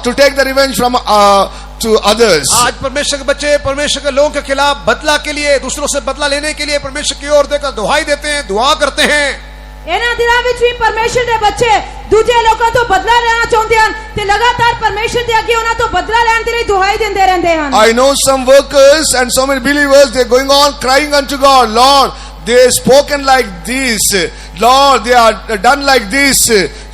to take the revenge from to others. आज परमेश्वर के बच्चे परमेश्वर के लोगों के खिलाफ बदला के लिए, दूसरों से बदला लेने के लिए परमेश्वर की ओर देखकर दुहाई देते हैं, दुआ करते हैं। ਇਹਨਾਂ ਦਿਨਾਂ ਵਿੱਚ ਵੀ ਪਰਮੇਸ਼ਰ ਦੇ ਬੱਚੇ ਦੂਜੇ ਲੋਕਾਂ ਤੋਂ ਬਦਲਾ ਲੈਣਾ ਚਾਹੁੰਦੇ ਹਨ ਤੇ ਲਗਾਤਾਰ ਪਰਮੇਸ਼ਰ ਦੇ ਅੱਗੇ ਉਹਨਾਂ ਤੋਂ ਬਦਲਾ ਲੈਣ ਦੇ ਲਈ ਦੁਹਾਈ ਦਿੰਦੇ ਰਹਿੰਦੇ ਹਨ। I know some workers and so many believers, they're going on crying unto God, Lord, they spoken like this, Lord, they are done like this,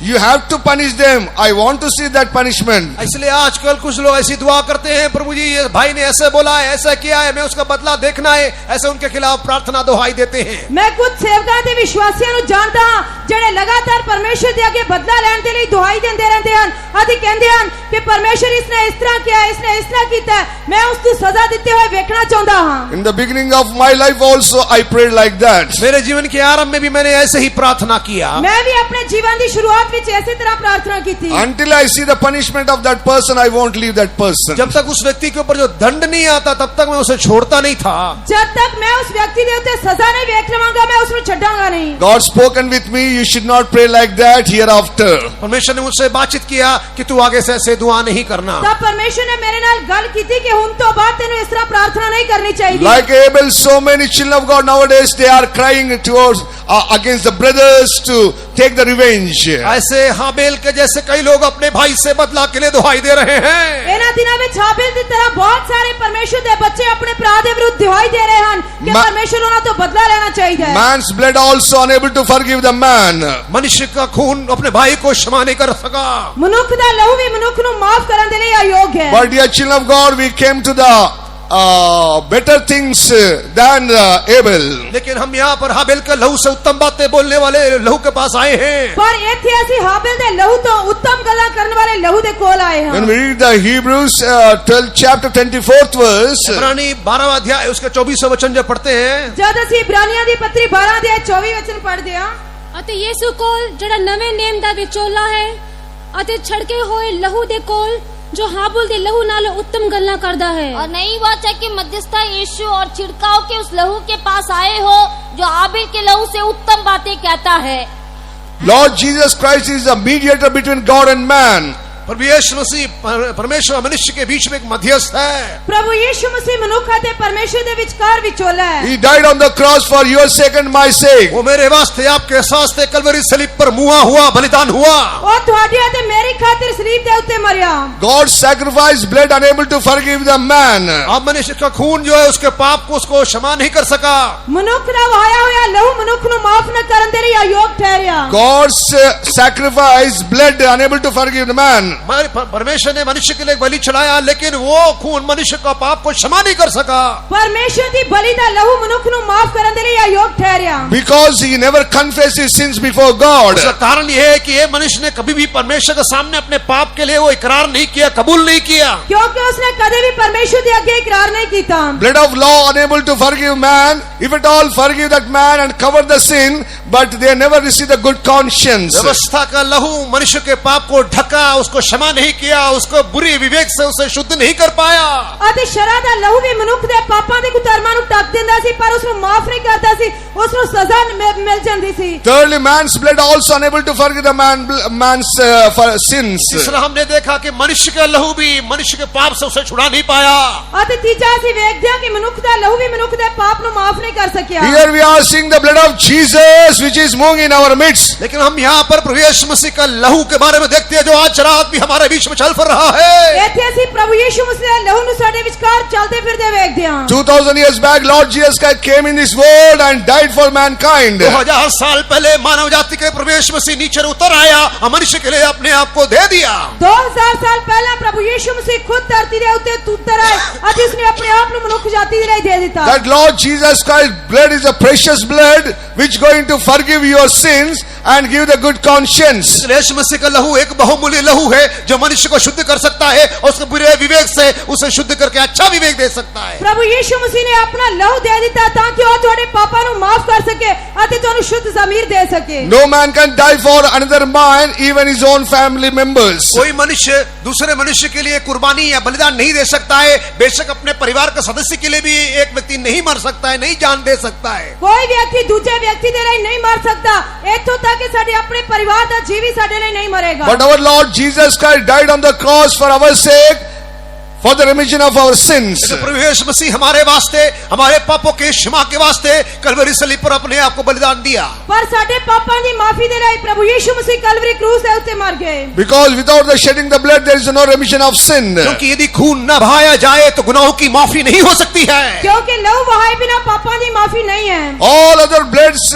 you have to punish them, I want to see that punishment. इसलिए आजकल कुछ लोग ऐसी दुआ करते हैं, प्रभु जी ये भाई ने ऐसे बोला है, ऐसा किया है, मैं उसका बदला देखना है, ऐसे उनके खिलाफ प्रार्थना दुहाई देते हैं। मैं कुछ सेवकां ते विश्वासियां ਨੂੰ ਜਾਣਦਾ ਹਾਂ ਜਿਹੜੇ ਲਗਾਤਾਰ ਪਰਮੇਸ਼ਰ ਦੇ ਅੱਗੇ ਬਦਲਾ ਲੈਣ ਦੇ ਲਈ ਦੁਹਾਈ ਦਿੰਦੇ ਰਹਿੰਦੇ ਹਨ ਅਤੇ ਕਹਿੰਦੇ ਹਨ ਕਿ ਪਰਮੇਸ਼ਰ ਇਸਨੇ ਇਸ ਤਰ੍ਹਾਂ ਕੀਤਾ ਹੈ, ਇਸਨੇ ਇਸ ਤਰ੍ਹਾਂ ਕੀਤਾ ਹੈ, ਮੈਂ ਉਸ ਨੂੰ ਸਜ਼ਾ ਦਿੱਤੇ ਹੋਏ ਵੇਖਣਾ ਚਾਹੁੰਦਾ ਹਾਂ। In the beginning of my life also I prayed like that. मेरे जीवन के आरंभ में भी मैंने ऐसे ही प्रार्थना किया। मैं भी अपने जीवन की शुरुआत ਵਿੱਚ ਇਸੇ ਤਰ੍ਹਾਂ प्रार्थना की थी। Until I see the punishment of that person, I won't leave that person. जब तक उस व्यक्ति के ऊपर जो दंड नहीं आता तब तक मैं उसे छोड़ता नहीं था। जब तक मैं उस व्यक्ति ਦੇ ਉੱਤੇ ਸਜ਼ਾ ਨਹੀਂ ਵੇਖ ਲਵਾਂਗਾ मैं उसਨੂੰ ਛੱਡਾਂਗਾ नहीं। God spoken with me, you should not pray like that hereafter. परमेश्वर ने मुझसे बातचीत किया कि तू आगे से ऐसे दुआ नहीं करना। तब परमेश्वर ने मेरे नाल गल की थी कि ਹੁਣ ਤੋਂ ਬਾਅਦ ਤੈਨੂੰ ਇਸ ਤਰ੍ਹਾਂ प्रार्थना नहीं करनी चाहिए। Like Abel, so many children of God nowadays, they are crying towards against the brothers to take the revenge. ऐसे हाबेल के जैसे कई लोग अपने भाई से बदला के लिए दुहाई दे रहे हैं। ਇਹਨਾਂ ਦਿਨਾਂ ਵਿੱਚ ਹਾਬੇਲ ਦੀ ਤਰ੍ਹਾਂ ਬਹੁਤ ਸਾਰੇ ਪਰਮੇਸ਼ਰ ਦੇ ਬੱਚੇ ਆਪਣੇ ਭਰਾ ਦੇ ਵਿਰੁੱਧ ਦੁਹਾਈ ਦੇ ਰਹੇ ਹਨ ਕਿ ਪਰਮੇਸ਼ਰ ਉਹਨਾਂ ਤੋਂ ਬਦਲਾ ਲੈਣਾ ਚਾਹੀਦਾ ਹੈ। Man's blood also unable to forgive the man. मनुष्य का खून अपने भाई को क्षमा नहीं कर सका। ਮਨੁੱਖ ਦਾ ਲਹੂ ਵੀ ਮਨੁੱਖ ਨੂੰ ਮਾਫ ਕਰਨ ਦੇ ਲਈ ਅਯੋਗ ਹੈ। But dear children of God, we came to the better things than Abel. लेकिन हम यहाँ पर हाबेल के लहू से उत्तम बातें बोलने वाले लहू के पास आए हैं। पर ਇੱਥੇ ਅਸੀਂ ਹਾਬੇਲ ਦੇ ਲਹੂ ਤੋਂ ਉੱਤਮ ਗੱਲਾਂ ਕਰਨ ਵਾਲੇ ਲਹੂ ਦੇ ਕੋਲ ਆਏ ਹਾਂ। When we read the Hebrews 12 chapter 24th verse, इब्रानी 12वां अध्याय उसके 24वां वचन जब पढ़ते हैं, ਜਦ ਅਸੀਂ ਇਬਰਾਨੀਆਂ ਦੀ ਪੱਤਰੀ 12 ਦੇ 24 ਵਚਨ ਪੜ੍ਹਦੇ ਹਾਂ, ਅਤੇ ਯਿਸੂ ਕੋਲ ਜਿਹੜਾ ਨਵੇਂ ਨੇਮ ਦਾ ਵਿਚੋਲਾ ਹੈ ਅਤੇ ਛੜਕੇ ਹੋਏ ਲਹੂ ਦੇ ਕੋਲ जो हाबुल के लहू नालों उत्तम गल्ला करदा है। और नई बात है कि मध्यस्था यीशु और छिड़काव के उस लहू के पास आए हो जो हाबिल के लहू से उत्तम बातें कहता है। Lord Jesus Christ is the mediator between God and man. प्रभु यीशु मसीह परमेश्वर मनुष्य के बीच में एक मध्यस्थ है। प्रभु यीशु मसीह मनुष्य ਅਤੇ परमेश्वर ਦੇ ਵਿਚਕਾਰ ਵਿਚੋਲਾ ਹੈ। He died on the cross for your sake and my sake. वो मेरे वास्ते आपके वास्ते कलवरी सलीब पर मुआ हुआ, बलिदान हुआ। ਉਹ ਤੁਹਾਡੇ ਅਤੇ ਮੇਰੀ ਖਾਤਰ ਸਲੀਬ ਦੇ ਉੱਤੇ ਮਰਿਆ। God sacrificed blood unable to forgive the man. अब मनुष्य का खून जो है उसके पाप को उसको क्षमा नहीं कर सका। ਮਨੁੱਖ ਦਾ ਵਹਾਇਆ ਹੋਇਆ ਲਹੂ ਮਨੁੱਖ ਨੂੰ ਮਾਫ न ਕਰਨ ਦੇ ਲਈ ਅਯੋਗ ਠਹਿਰਿਆ। God's sacrificed blood unable to forgive the man. परमेश्वर ने मनुष्य के लिए बलि चढ़ाया लेकिन वो खून मनुष्य का पाप को क्षमा नहीं कर सका। परमेश्वर ਦੀ ਬਲੀ ਦਾ ਲਹੂ ਮਨੁੱਖ ਨੂੰ ਮਾਫ ਕਰਨ ਦੇ ਲਈ ਅਯੋਗ ਠਹਿਰਿਆ। Because he never confessed his sins before God. उसका कारण यह है कि ये मनुष्य ने कभी भी परमेश्वर के सामने अपने पाप के लिए वो इकरार नहीं किया, कबूल नहीं किया। क्योंकि उसने कभी भी परमेश्वर के आगे इकरार नहीं किया। Blood of law unable to forgive man, if at all forgive that man and cover the sin, but they never receive the good conscience. व्यवस्था का लहू मनुष्य के पाप को ढका, उसको क्षमा नहीं किया, उसको बुरी विवेक से उसे शुद्ध नहीं कर पाया। ਅਤੇ ਸ਼ਰਾ ਦਾ ਲਹੂ ਵੀ ਮਨੁੱਖ ਦੇ ਪਾਪਾਂ ਦੇ ਕੁਤਰਮਾਂ ਨੂੰ ਢੱਕ ਦਿੰਦਾ ਸੀ ਪਰ ਉਸ ਨੂੰ ਮਾਫ ਨਹੀਂ ਕਰਦਾ ਸੀ, ਉਸ ਨੂੰ ਸਜ਼ਾ ਮਿਲ ਜਾਂਦੀ ਸੀ। Thirdly, man's blood also unable to forgive the man's sins. तीसरा हमने देखा कि मनुष्य का लहू भी मनुष्य के पाप से उसे छुड़ा नहीं पाया। ਅਤੇ ਤੀਜਾ ਅਸੀਂ ਵੇਖਦੇ ਹਾਂ ਕਿ ਮਨੁੱਖ ਦਾ ਲਹੂ ਵੀ ਮਨੁੱਖ ਦੇ ਪਾਪ ਨੂੰ ਮਾਫ ਨਹੀਂ ਕਰ ਸਕਿਆ। Here we are seeing the blood of Jesus which is moving in our midst. लेकिन हम यहाँ पर प्रभु यीशु मसीह का लहू के बारे में देखते हैं जो आज रात भी हमारे बीच में चल फिर रहा है। ਇੱਥੇ ਅਸੀਂ ਪ੍ਰਭੂ ਯੀਸ਼ੂ ਮਸੀਹ ਦੇ ਲਹੂ ਨੂੰ ਸਾਡੇ ਵਿਚਕਾਰ ਚੱਲਦੇ ਫਿਰਦੇ ਵੇਖਦੇ ਹਾਂ। 2000 years back, Lord Jesus Christ came in this world and died for mankind. 2000 साल पहले मानव जाति के प्रभु यीशु मसीह नीचे उतर आया, मनुष्य के लिए अपने आप को दे दिया। 2000 ਸਾਲ ਪਹਿਲਾਂ ਪ੍ਰਭੂ ਯੀਸ਼ੂ ਮਸੀਹ ਖੁਦ ਧਰਤੀ ਦੇ ਉੱਤੇ ਉਤਰ ਆਏ ਅਤੇ ਉਸਨੇ ਆਪਣੇ ਆਪ ਨੂੰ ਮਨੁੱਖ ਜਾਤੀ ਦੇ ਲਈ ਦੇ ਦਿੱਤਾ। That Lord Jesus Christ's blood is a precious blood which going to forgive your sins and give the good conscience. यीशु मसीह का लहू एक बहुमूल्य लहू है जो मनुष्य को शुद्ध कर सकता है और उसके बुरे विवेक से उसे शुद्ध करके अच्छा विवेक दे सकता है। प्रभु यीशु मसीह ने अपना लहू दे दिया ताकि वो ਤੁਹਾਡੇ ਪਾਪਾਂ ਨੂੰ ਮਾਫ ਕਰ ਸਕੇ ਅਤੇ ਤੁਹਾਨੂੰ ਸ਼ੁੱਧ ਜ਼ਮੀਰ ਦੇ ਸਕੇ। No man can die for another man, even his own family members. कोई मनुष्य दूसरे मनुष्य के लिए कुर्बानी या बलिदान नहीं दे सकता है। बेशक अपने परिवार के सदस्य के लिए भी एक व्यक्ति नहीं मर सकता है, नहीं जान दे सकता है। कोई व्यक्ति दूसरे व्यक्ति ਦੇ ਲਈ नहीं मर सकता। इत्थों तक कि साडे अपने परिवार दा जीव ही साडे लिए नहीं मरेगा। But our Lord Jesus Christ died on the cross for our sake, for the remission of our sins. लेकिन प्रभु यीशु मसीह हमारे वास्ते, हमारे पापों के क्षमा के वास्ते कलवरी सलीब पर अपने आप को बलिदान दिया। पर साडे पापां दी माफी दे लई प्रभु यीशु मसीह कलवरी क्रूस दे उत्ते मर गए। Because without the shedding the blood there is no remission of sin. क्योंकि यदि खून न बहाया जाए तो गुनाहों की माफी नहीं हो सकती है। क्योंकि लहू बहाए बिना पापां दी माफी नहीं है। All other bloods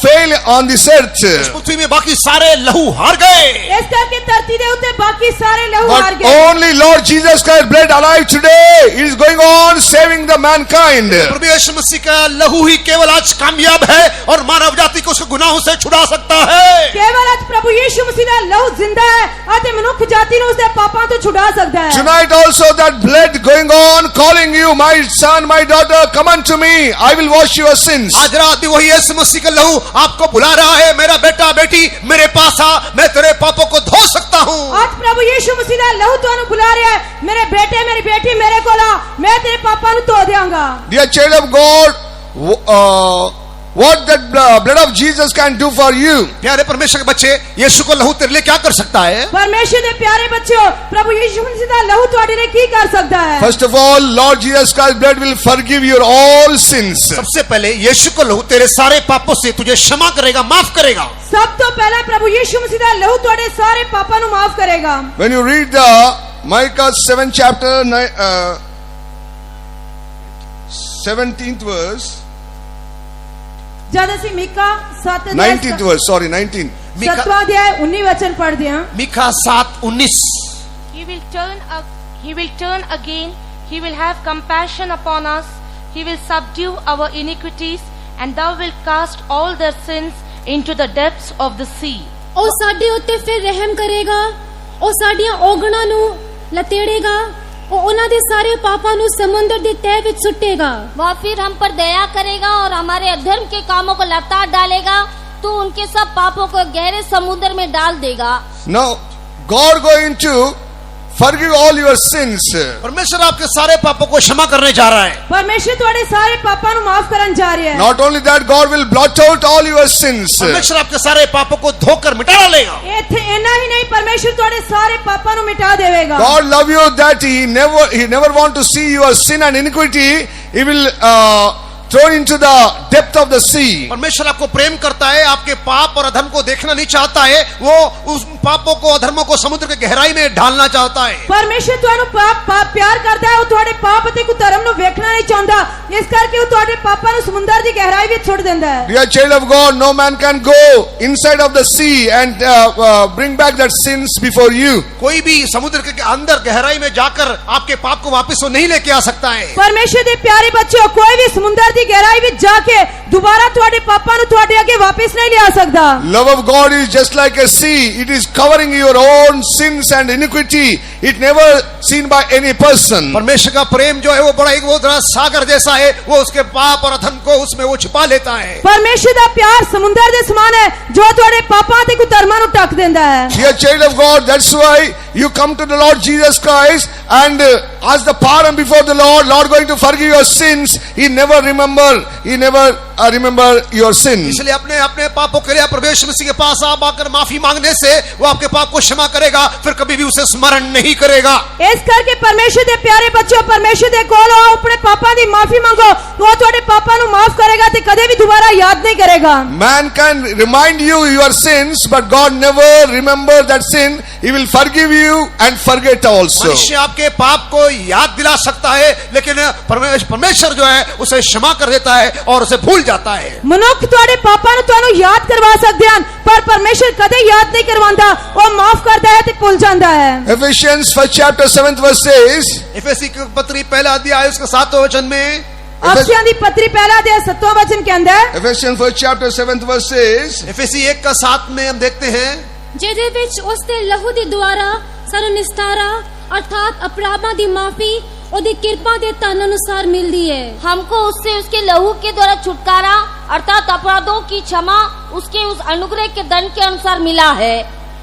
fail on this earth. इस पृथ्वी में बाकी सारे लहू हार गए। इस करके धरती दे उत्ते बाकी सारे लहू हार But गए। only Lord Jesus Christ blood alive today is going on saving the mankind. प्रभु यीशु मसीह का लहू ही केवल आज कामयाब है और मानव जाति को उसके गुनाहों से छुड़ा सकता है। केवल आज प्रभु यीशु मसीह दा लहू जिंदा है अते मनुख जाति नु उसदे पापां तो छुड़ा सकदा है। Tonight also that blood going on calling you, my son, my daughter, come unto me, I will wash your sins. आज रात भी वही यीशु मसीह का लहू आपको बुला रहा है, मेरा बेटा बेटी मेरे पास आ, मैं तेरे पापों को धो सकता हूँ। आज प्रभु यीशु मसीह दा लहू तुहानू बुला रहा है, मेरे बेटे मेरी बेटी मेरे कोल आ, मैं तेरे पापां नु धो देवांगा। Dear child of God, what that blood of Jesus can do for you? प्यारे परमेश्वर के बच्चे, यीशु को लहू तेरे लिए क्या कर सकता है? परमेश्वर दे प्यारे बच्चों, प्रभु यीशु मसीह दा लहू तुहाडे लिए की कर सकदा है? First of all, Lord Jesus Christ's blood will forgive your all sins. सबसे पहले यीशु को लहू तेरे सारे पापों से तुझे क्षमा करेगा, माफ करेगा। सब तो पहले प्रभु यीशु मसीह दा लहू तुहाडे सारे पापां नु माफ करेगा। When you read the Micah 7th chapter 17th verse, जद ਅਸੀਂ मीका 7 19th verse, sorry, 19. 7वां अध्याय 19 वचन पढ़दे हां। Mika 7:19 He will turn again. He will have compassion upon us. He will subdue our iniquities, and thou wilt cast all their sins into the depths of the sea. ਉਹ ਸਾਡੇ ਉੱਤੇ ਫਿਰ ਰਹਿਮ ਕਰੇਗਾ, ਉਹ ਸਾਡੀਆਂ ਔਗਣਾਂ ਨੂੰ ਲਤੇੜੇਗਾ, ਉਹ ਉਹਨਾਂ ਦੇ ਸਾਰੇ ਪਾਪਾਂ ਨੂੰ ਸਮੁੰਦਰ ਦੇ ਤਹਿ ਵਿੱਚ ਸੁੱਟੇਗਾ। वह फिर हम पर दया करेगा और हमारे अधर्म के कामों को लताड़ डालेगा, तो उनके सब पापों को गहरे समुद्र में डाल देगा। Now, God going to forgive all your sins. परमेश्वर आपके सारे पापों को क्षमा करने जा रहा है। परमेश्वर तुहाडे सारे पापां नु माफ करन जा रहा है। Not only that, God will blot out all your sins. परमेश्वर आपके सारे पापों को धोकर मिटा डालेगा। इथे इना ही नहीं, परमेश्वर तुहाडे सारे पापां नु मिटा देवेगा। God love you that He never want to see your sin and iniquity. He will thrown into the depth of the sea. परमेश्वर आपको प्रेम करता है, आपके पाप और अधर्म को देखना नहीं चाहता है, वो उस पापों को अधर्मों को समुद्र के गहराई में ढालना चाहता है। परमेश्वर तुहानू पाप प्यार करता है, वो तुहाडे पाप ते कुधर्म नु वेखना नहीं चाहता, इस करके वो तुहाडे पापां नु समुद्र दी गहराई विच छुड़ देंदा है। Dear child of God, no man can go inside of the sea and bring back that sins before you. कोई भी समुद्र के अंदर गहराई में जाकर आपके पाप को वापस वो नहीं लेके आ सकता है। परमेश्वर दे प्यारे बच्चों, कोई भी समुद्र दी गहराई विच जाके दोबारा तुहाडे पापां नु तुहाडे अगे वापस नहीं ले आ सकदा। Love of God is just like a sea. It is covering your own sins and iniquity. It never seen by any person. परमेश्वर का प्रेम जो है वो बड़ा एक बहुत बड़ा सागर जैसा है, वो उसके पाप और अधर्म को उसमें वो छिपा लेता है। परमेश्वर दा प्यार समुद्र दे समान है, जो तुहाडे पापां ते कुधर्मां नु ढक देंदा है। Dear child of God, that's why you come to the Lord Jesus Christ and ask the pardon before the Lord. Lord going to forgive your sins. He never remember your sin. इसलिए अपने अपने पापों के लिए प्रभु यीशु मसीह के पास आप आकर माफी मांगने से वो आपके पाप को क्षमा करेगा, फिर कभी भी उसे स्मरण नहीं करेगा। इस करके परमेश्वर दे प्यारे बच्चों, परमेश्वर दे कोल आओ, अपने पापां दी माफी मांगो, वो तुहाडे पापां नु माफ करेगा ते कदे भी दोबारा याद नहीं करेगा। Man can remind you your sins, but God never remember that sin. He will forgive you and forget also. मनुष्य आपके पाप को याद दिला सकता है, लेकिन परमेश्वर जो है उसे क्षमा कर देता है और उसे भूल जाता है। मनुष्य तुहाडे पापां नु तुहानू याद करवा सकदे हन, पर परमेश्वर कदे याद नहीं करवांदा, वो माफ करदा है ते भूल जांदा है। Ephesians 1st chapter 7th verse says, इफिसी की पत्री पहला अध्याय उसके 7वें वचन में, अफसियों दी पत्री पहला अध्याय 7वां वचन के अंदर, Ephesians 1st chapter 7th verse says, इफिसी 1:7 में हम देखते हैं, ਜਿਹਦੇ ਵਿੱਚ ਉਸਦੇ ਲਹੂ ਦੇ ਦੁਆਰਾ ਸਾਨੂੰ ਨਿਸਤਾਰਾ अर्थात अपराधां दी माफी ਉਹਦੀ ਕਿਰਪਾ ਦੇ ਧਨ ਅਨੁਸਾਰ मिलती है। हमको उससे उसके लहू के द्वारा छुटकारा अर्थात अपराधों की क्षमा उसके उस अनुग्रह के दंड के अनुसार मिला है।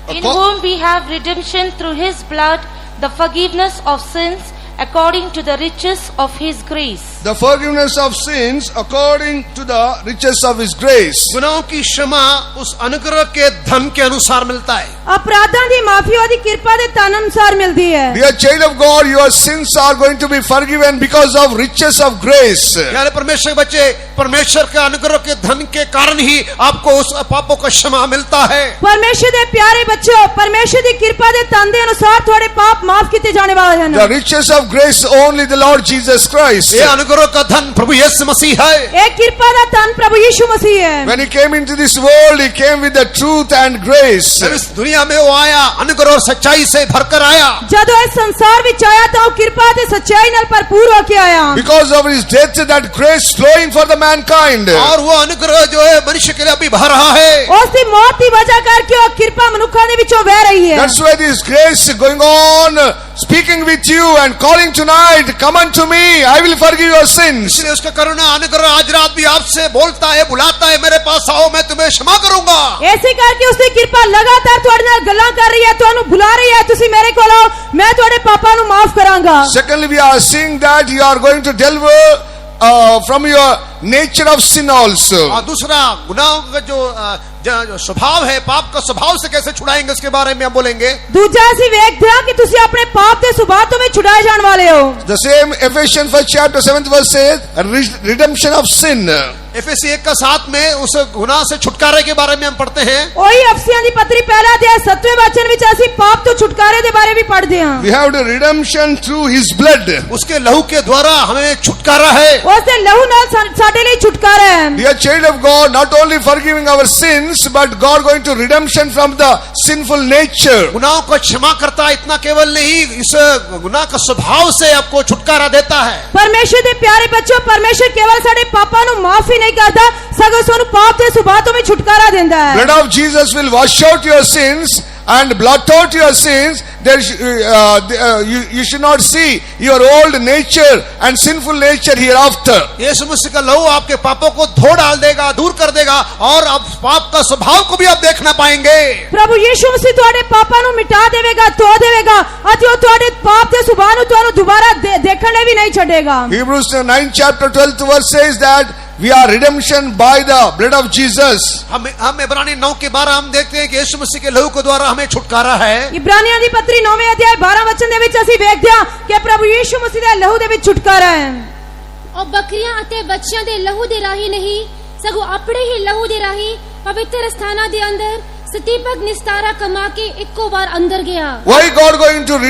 In whom we have redemption through his blood, the forgiveness of sins, according to the riches of His grace. The forgiveness of sins according to the riches of His grace. गुनाहों की क्षमा उस अनुग्रह के धन के अनुसार मिलता है। ਅਪਰਾਧਾਂ ਦੀ ਮਾਫੀ ਉਹਦੀ ਕਿਰਪਾ ਦੇ ਧਨ ਅਨੁਸਾਰ ਮਿਲਦੀ ਹੈ। Dear child of God, your sins are going to be forgiven because of riches of grace. यानी परमेश्वर के बच्चे, परमेश्वर के अनुग्रह के धन के कारण ही आपको उस पापों का क्षमा मिलता है। ਪਰਮੇਸ਼ਰ ਦੇ ਪਿਆਰੇ ਬੱਚਿਓ, ਪਰਮੇਸ਼ਰ ਦੀ ਕਿਰਪਾ ਦੇ ਧਨ ਦੇ ਅਨੁਸਾਰ ਤੁਹਾਡੇ ਪਾਪ ਮਾਫ ਕੀਤੇ ਜਾਣੇ ਵਾਲੇ ਹਨ। The riches of grace only the Lord Jesus Christ. ये अनुग्रह का धन प्रभु यीशु मसीह है। ਇਹ ਕਿਰਪਾ ਦਾ ਧਨ ਪ੍ਰਭੂ ਯੀਸ਼ੂ ਮਸੀਹ ਹੈ। When He came into this world, He came with the truth and grace. जब इस दुनिया में वो आया, अनुग्रह और सच्चाई से भरकर आया। ਜਦੋਂ ਇਸ ਸੰਸਾਰ ਵਿੱਚ ਆਇਆ ਤਾਂ ਉਹ ਕਿਰਪਾ ਤੇ ਸੱਚਾਈ ਨਾਲ ਭਰਪੂਰ ਹੋ ਕੇ ਆਇਆ। Because of His death, that grace flowing for the mankind. और वो अनुग्रह जो है मनुष्य के लिए अभी बह रहा है। ਉਸ ਦੀ ਮੌਤ ਦੀ ਵਜ੍ਹਾ ਕਰਕੇ ਉਹ ਕਿਰਪਾ ਮਨੁੱਖਾਂ ਦੇ ਵਿੱਚੋਂ ਵਹਿ ਰਹੀ ਹੈ। That's why this grace going on, speaking with you and calling tonight, come unto me, I will forgive your sins. इसलिए उसका करुणा अनुग्रह आज रात भी आपसे बोलता है, बुलाता है, मेरे पास आओ, मैं तुम्हें क्षमा करूंगा। ਇਸੇ ਕਰਕੇ ਉਸ ਦੀ ਕਿਰਪਾ ਲਗਾਤਾਰ ਤੁਹਾਡੇ ਨਾਲ ਗੱਲਾਂ ਕਰ ਰਹੀ ਹੈ, ਤੁਹਾਨੂੰ ਬੁਲਾ ਰਹੀ ਹੈ, ਤੁਸੀਂ ਮੇਰੇ ਕੋਲ ਆਓ, ਮੈਂ ਤੁਹਾਡੇ ਪਾਪਾਂ ਨੂੰ ਮਾਫ ਕਰਾਂਗਾ। Secondly, we are seeing that you are going to deliver from your nature of sin also. और दूसरा, गुनाहों का जो स्वभाव है, पाप का स्वभाव से कैसे छुड़ाएंगे उसके बारे में हम बोलेंगे। ਦੂਜਾ ਅਸੀਂ ਵੇਖਦੇ ਹਾਂ ਕਿ ਤੁਸੀਂ ਆਪਣੇ ਪਾਪ ਦੇ ਸੁਭਾਅ ਤੋਂ ਵੀ ਛੁਡਾਏ ਜਾਣ ਵਾਲੇ ਹੋ। The same Ephesians 1 chapter 7th verse says, redemption of sin. FAC 1:7 में उस गुनाह से छुटकारे के बारे में हम पढ़ते हैं। ਉਹੀ ਅਫਸੀਆਂ ਦੀ ਪੱਤਰੀ ਪਹਿਲਾ ਅਧਿਆਇ 7ਵੇਂ ਵਚਨ ਵਿੱਚ ਅਸੀਂ ਪਾਪ ਤੋਂ ਛੁਟਕਾਰੇ ਦੇ ਬਾਰੇ ਵੀ ਪੜ੍ਹਦੇ ਹਾਂ। We have the redemption through His blood. उसके लहू के द्वारा हमें छुटकारा है। ਉਸ ਦੇ ਲਹੂ ਨਾਲ ਸਾਡੇ ਲਈ ਛੁਟਕਾਰਾ ਹੈ। Dear child of God, not only forgiving our sins, but God going to redemption from the sinful nature. गुनाहों को क्षमा करता है, इतना केवल नहीं, इस गुनाह का स्वभाव से आपको छुटकारा देता है। ਪਰਮੇਸ਼ਰ ਦੇ ਪਿਆਰੇ ਬੱਚਿਓ, ਪਰਮੇਸ਼ਰ ਕੇਵਲ ਸਾਡੇ ਪਾਪਾਂ ਨੂੰ ਮਾਫ ਹੀ ਨਹੀਂ ਕਰਦਾ, ਸਗੋਂ ਸਾਨੂੰ ਪਾਪ ਦੇ ਸੁਭਾਅ ਤੋਂ ਵੀ ਛੁਟਕਾਰਾ ਦਿੰਦਾ ਹੈ। Blood of Jesus will wash out your sins and blot out your sins. You should not see your old nature and sinful nature hereafter. यीशु मसीह का लहू आपके पापों को धो डाल देगा, दूर कर देगा, और अब पाप का स्वभाव को भी आप देख ना पाएंगे। ਪ੍ਰਭੂ ਯੀਸ਼ੂ ਮਸੀਹ ਤੁਹਾਡੇ ਪਾਪਾਂ ਨੂੰ ਮਿਟਾ ਦੇਵੇਗਾ, ਧੋ ਦੇਵੇਗਾ, ਅਤੇ ਉਹ ਤੁਹਾਡੇ ਪਾਪ ਦੇ ਸੁਭਾਅ ਨੂੰ ਤੁਹਾਨੂੰ ਦੁਬਾਰਾ ਦੇਖਣ ਲਈ ਵੀ ਨਹੀਂ ਛੱਡੇਗਾ। Hebrews 9 chapter 12th verse says that we are redemption by the blood of Jesus. हम इब्रानी 9 के 12 हम देखते हैं कि यीशु मसीह के लहू के द्वारा हमें छुटकारा है। ਇਬਰਾਨੀਆਂ ਦੀ ਪੱਤਰੀ 9ਵੇਂ ਅਧਿਆਇ 12 ਵਚਨ ਦੇ ਵਿੱਚ ਅਸੀਂ ਵੇਖਦੇ ਹਾਂ ਕਿ ਪ੍ਰਭੂ ਯੀਸ਼ੂ ਮਸੀਹ ਦੇ ਲਹੂ ਦੇ ਵਿੱਚ ਛੁਟਕਾਰਾ ਹੈ। और बकरियां ਅਤੇ ਬੱਚਿਆਂ ਦੇ ਲਹੂ ਦੇ ਰਾਹੀਂ ਨਹੀਂ, ਸਗੋਂ ਆਪਣੇ ਹੀ ਲਹੂ ਦੇ ਰਾਹੀਂ ਪਵਿੱਤਰ ਸਥਾਨਾਂ ਦੇ ਅੰਦਰ ਸਤੀਪਕ ਨਿਸਤਾਰਾ ਕਮਾ ਕੇ ਇੱਕੋ ਵਾਰ ਅੰਦਰ ਗਿਆ। Why God going to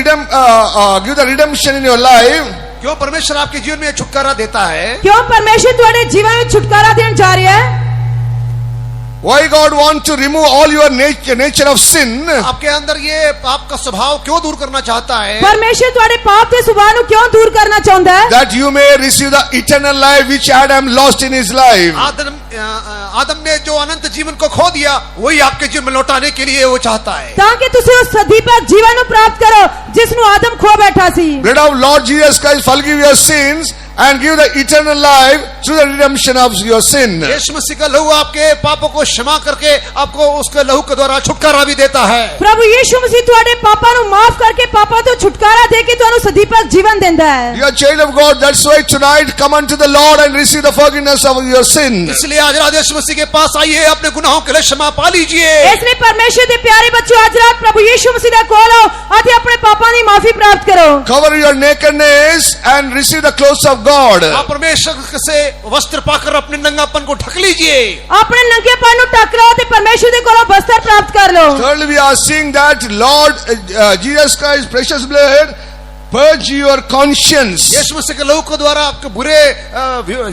give the redemption in your life? क्यों परमेश्वर आपके जीवन में छुटकारा देता है? ਕਿਉਂ ਪਰਮੇਸ਼ਰ ਤੁਹਾਡੇ ਜੀਵਨ ਵਿੱਚ ਛੁਟਕਾਰਾ ਦੇਣ ਜਾ ਰਿਹਾ ਹੈ? Why God want to remove all your nature of sin? आपके अंदर ये पाप का स्वभाव क्यों दूर करना चाहता है? ਪਰਮੇਸ਼ਰ ਤੁਹਾਡੇ ਪਾਪ ਦੇ ਸੁਭਾਅ ਨੂੰ ਕਿਉਂ ਦੂਰ ਕਰਨਾ ਚਾਹੁੰਦਾ ਹੈ? That you may receive the eternal life which Adam lost in his life. आदम ने जो अनंत जीवन को खो दिया, वही आपके जीवन में लौटाने के लिए वो चाहता है। ਤਾਂ ਕਿ ਤੁਸੀਂ ਉਸ ਸਦੀਪਕ ਜੀਵਨ ਨੂੰ ਪ੍ਰਾਪਤ ਕਰੋ ਜਿਸ ਨੂੰ ਆਦਮ ਖੋ ਬੈਠਾ ਸੀ। Blood of Lord Jesus Christ forgive your sins and give the eternal life through the redemption of your sin. यीशु मसीह का लहू आपके पापों को क्षमा करके आपको उसके लहू के द्वारा छुटकारा भी देता है। ਪ੍ਰਭੂ ਯੀਸ਼ੂ ਮਸੀਹ ਤੁਹਾਡੇ ਪਾਪਾਂ ਨੂੰ ਮਾਫ ਕਰਕੇ ਪਾਪਾਂ ਤੋਂ ਛੁਟਕਾਰਾ ਦੇ ਕੇ ਤੁਹਾਨੂੰ ਸਦੀਪਕ ਜੀਵਨ ਦਿੰਦਾ ਹੈ। You are child of God, that's why tonight come unto the Lord and receive the forgiveness of your sin. इसलिए आज रात यीशु मसीह के पास आइए, अपने गुनाहों के लिए क्षमा पा लीजिए। ਇਸ ਲਈ ਪਰਮੇਸ਼ਰ ਦੇ ਪਿਆਰੇ ਬੱਚਿਓ, ਅੱਜ ਰਾਤ ਪ੍ਰਭੂ ਯੀਸ਼ੂ ਮਸੀਹ ਦੇ ਕੋਲ ਆਓ ਅਤੇ ਆਪਣੇ ਪਾਪਾਂ ਦੀ ਮਾਫੀ ਪ੍ਰਾਪਤ ਕਰੋ। Cover your nakedness and receive the clothes of God. आप परमेश्वर से वस्त्र पाकर अपने नंगापन को ढक लीजिए। ਆਪਣੇ ਨੰਗੇਪਨ ਨੂੰ ਢੱਕ ਲਓ ਤੇ ਪਰਮੇਸ਼ਰ ਦੇ ਕੋਲੋਂ ਵਸਤਰ ਪ੍ਰਾਪਤ ਕਰ ਲਓ। Thirdly, we are seeing that Lord Jesus Christ precious blood purge your conscience. यीशु मसीह के लहू के द्वारा आपके बुरे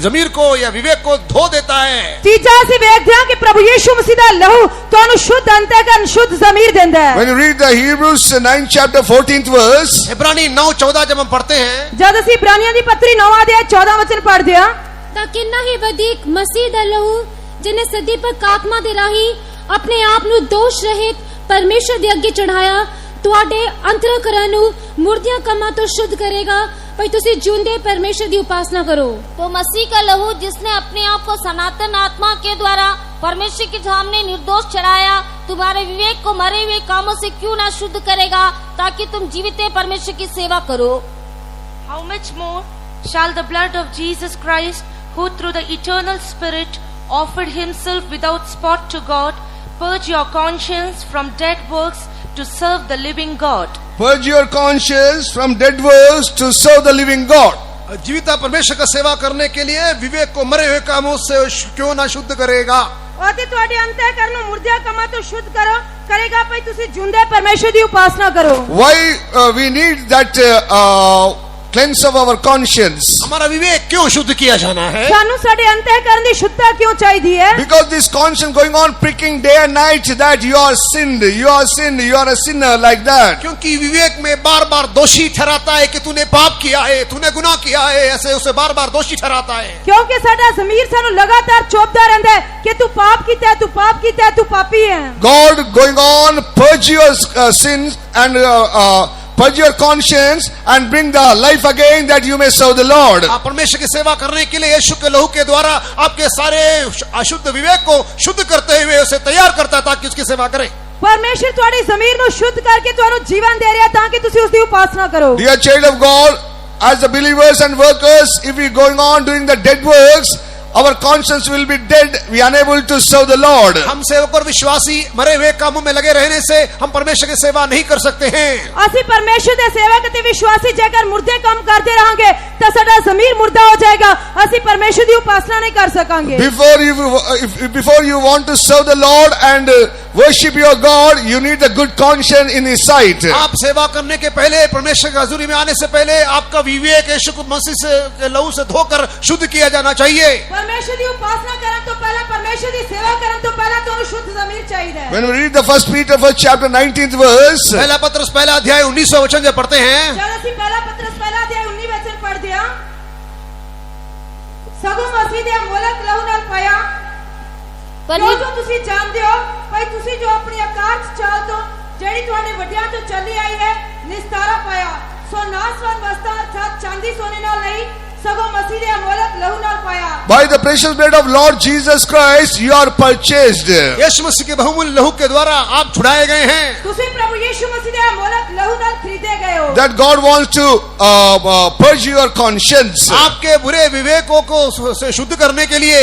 ज़मीर को या विवेक को धो देता है। ਤੀਜਾ ਅਸੀਂ ਵੇਖਦੇ ਹਾਂ ਕਿ ਪ੍ਰਭੂ ਯੀਸ਼ੂ ਮਸੀਹ ਦਾ ਲਹੂ ਤੁਹਾਨੂੰ ਸ਼ੁੱਧ ਅੰਤःਕਰਨ, ਸ਼ੁੱਧ ਜ਼ਮੀਰ ਦਿੰਦਾ ਹੈ। When you read the Hebrews 9 chapter 14th verse, इब्रानी 9:14 जब हम पढ़ते हैं, ਜਦ ਅਸੀਂ ਇਬਰਾਨੀਆਂ ਦੀ ਪੱਤਰੀ 9ਵਾਂ ਅਧਿਆਇ 14 ਵਚਨ ਪੜ੍ਹਦੇ ਹਾਂ, ਤਾਂ ਕਿੰਨਾ ਹੀ ਵਧੀਕ ਮਸੀਹ ਦਾ ਲਹੂ ਜਿਹਨੇ ਸਦੀਪਕ ਆਤਮਾ ਦੇ ਰਾਹੀਂ ਆਪਣੇ ਆਪ ਨੂੰ ਦੋਸ਼ ਰਹਿਤ ਪਰਮੇਸ਼ਰ ਦੇ ਅੱਗੇ ਚੜਾਇਆ, ਤੁਹਾਡੇ ਅੰਤਰਕਰਨ ਨੂੰ ਮੁਰਦਿਆਂ ਕੰਮਾਂ ਤੋਂ शुद्ध करेगा, भाई तुसी जिंदे परमेश्वर की उपासना करो। तो मसीह का लहू जिसने अपने आप को सनातन आत्मा के द्वारा परमेश्वर के सामने निर्दोष चढ़ाया, तुम्हारे विवेक को मरे हुए कामों से क्यों ना शुद्ध करेगा, ताकि तुम जीवित परमेश्वर की सेवा करो। how much more shall the blood of Jesus Christ, who through the eternal Spirit offered himself without spot to God, purge your conscience from dead works to serve the living God. Purge your conscience from dead works to serve the living God. जीविता परमेश्वर का सेवा करने के लिए विवेक को मरे हुए कामों से क्यों ना शुद्ध करेगा। ਅਤੇ ਤੁਹਾਡੇ ਅੰਤःਕਰਨ ਨੂੰ ਮੁਰਦਿਆਂ ਕੰਮਾਂ ਤੋਂ ਸ਼ੁੱਧ ਕਰੇਗਾ ਭਈ ਤੁਸੀਂ ਜਿਉਂਦੇ ਪਰਮੇਸ਼ਰ ਦੀ ਉਪਾਸਨਾ ਕਰੋ। Why we need that cleanse of our conscience? हमारा विवेक क्यों शुद्ध किया जाना है? ਸਾਨੂੰ ਸਾਡੇ ਅੰਤःਕਰਨ ਦੀ ਸ਼ੁੱਧਤਾ ਕਿਉਂ ਚਾਹੀਦੀ ਹੈ? Because this conscience going on pricking day and night that you are sinned, you are sinned, you are a sinner, like that. क्योंकि विवेक में बार बार दोषी ठहराता है कि तूने पाप किया है, तूने गुनाह किया है, ऐसे उसे बार बार दोषी ठहराता है। ਕਿਉਂਕਿ ਸਾਡਾ ਜ਼ਮੀਰ ਸਾਨੂੰ ਲਗਾਤਾਰ ਚੋਪਦਾ ਰਹਿੰਦਾ ਹੈ ਕਿ ਤੂੰ ਪਾਪ ਕੀਤਾ ਹੈ, ਤੂੰ ਪਾਪ ਕੀਤਾ ਹੈ, ਤੂੰ ਪਾਪੀ ਹੈ। God going on purge your sins and purge your conscience and bring the life again that you may serve the Lord. आप परमेश्वर की सेवा करने के लिए यीशु के लहू के द्वारा आपके सारे अशुद्ध विवेक को शुद्ध करते हुए उसे तैयार करता है ताकि उसकी सेवा करें। ਪਰਮੇਸ਼ਰ ਤੁਹਾਡੀ ਜ਼ਮੀਰ ਨੂੰ ਸ਼ੁੱਧ ਕਰਕੇ ਤੁਹਾਨੂੰ ਜੀਵਨ ਦੇ ਰਿਹਾ ਤਾਂ ਕਿ ਤੁਸੀਂ ਉਸ ਦੀ ਉਪਾਸਨਾ ਕਰੋ। Dear child of God, as the believers and workers, if we going on doing the dead works, our conscience will be dead. We are unable to serve the Lord. हम सेवक और विश्वासी मरे हुए कामों में लगे रहने से हम परमेश्वर की सेवा नहीं कर सकते हैं। ਅਸੀਂ ਪਰਮੇਸ਼ਰ ਦੇ ਸੇਵਕ ਅਤੇ ਵਿਸ਼ਵਾਸੀ ਜੇਕਰ ਮੁਰਦੇ ਕੰਮ ਕਰਦੇ ਰਹਾਂਗੇ ਤਾਂ ਸਾਡਾ ਜ਼ਮੀਰ ਮੁਰਦਾ ਹੋ ਜਾਏਗਾ, ਅਸੀਂ ਪਰਮੇਸ਼ਰ ਦੀ ਉਪਾਸਨਾ ਨਹੀਂ ਕਰ ਸਕਾਂਗੇ। Before you want to serve the Lord and worship your God, you need a good conscience in His sight. आप सेवा करने के पहले परमेश्वर की हजूरी में आने से पहले आपका विवेक यीशु मसीह से लहू से धोकर शुद्ध किया जाना चाहिए। ਪਰਮੇਸ਼ਰ ਦੀ ਉਪਾਸਨਾ ਕਰਨ ਤੋਂ ਪਹਿਲਾਂ ਪਰਮੇਸ਼ਰ ਦੀ ਸੇਵਾ ਕਰਨ ਤੋਂ ਪਹਿਲਾਂ ਤੁਹਾਨੂੰ ਸ਼ੁੱਧ ਜ਼ਮੀਰ ਚਾਹੀਦਾ ਹੈ। When we read the 1 Peter 1 chapter 19th verse, पहला पत्रस पहला अध्याय 19वां वचन जब पढ़ते हैं, जब ਅਸੀਂ ਪਹਿਲਾ ਪਤਰਸ ਪਹਿਲਾ ਅਧਿਆਇ 19 ਵਚਨ ਪੜ੍ਹਦੇ ਹਾਂ, ਸਗੋਂ ਮਸੀਹ ਦੇ ਅਮੋਲਕ ਲਹੂ ਨਾਲ ਪਾਇਆ ਜੋ ਤੁਸੀਂ ਜਾਣਦੇ ਹੋ ਭਾਈ ਤੁਸੀਂ ਜੋ ਆਪਣੀ ਆਕਾਸ਼ ਚਾਲ ਤੋਂ ਜਿਹੜੀ ਤੁਹਾਡੇ ਵੱਡਿਆਂ ਤੋਂ ਚੱਲੀ ਆਈ ਹੈ ਨਿਸਤਾਰਾ ਪਾਇਆ ਸੋ ਨਾਸਵਾਨ ਵਸਤਾਂ ਅਰਥਾਤ ਚਾਂਦੀ ਸੋਨੇ ਨਾਲ ਨਹੀਂ ਸਗੋਂ ਮਸੀਹ ਦੇ ਅਮੋਲਕ ਲਹੂ ਨਾਲ ਪਾਇਆ। by the precious blood of Lord Jesus Christ you are purchased. यीशु मसीह के बहुमूल्य लहू के द्वारा आप छुड़ाए गए हैं। ਤੁਸੀਂ ਪ੍ਰਭੂ ਯੀਸ਼ੂ ਮਸੀਹ ਦੇ ਅਮੋਲਕ ਲਹੂ ਨਾਲ ਖਰੀਦੇ ਗਏ ਹੋ। That God wants to purge your conscience. आपके बुरे विवेकों को से शुद्ध करने के लिए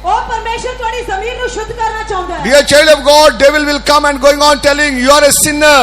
ਉਹ ਪਰਮੇਸ਼ਰ ਤੁਹਾਡੀ ਜ਼ਮੀਰ ਨੂੰ ਸ਼ੁੱਧ ਕਰਨਾ ਚਾਹੁੰਦਾ ਹੈ। Dear child of God, devil will come and going on telling you are a sinner,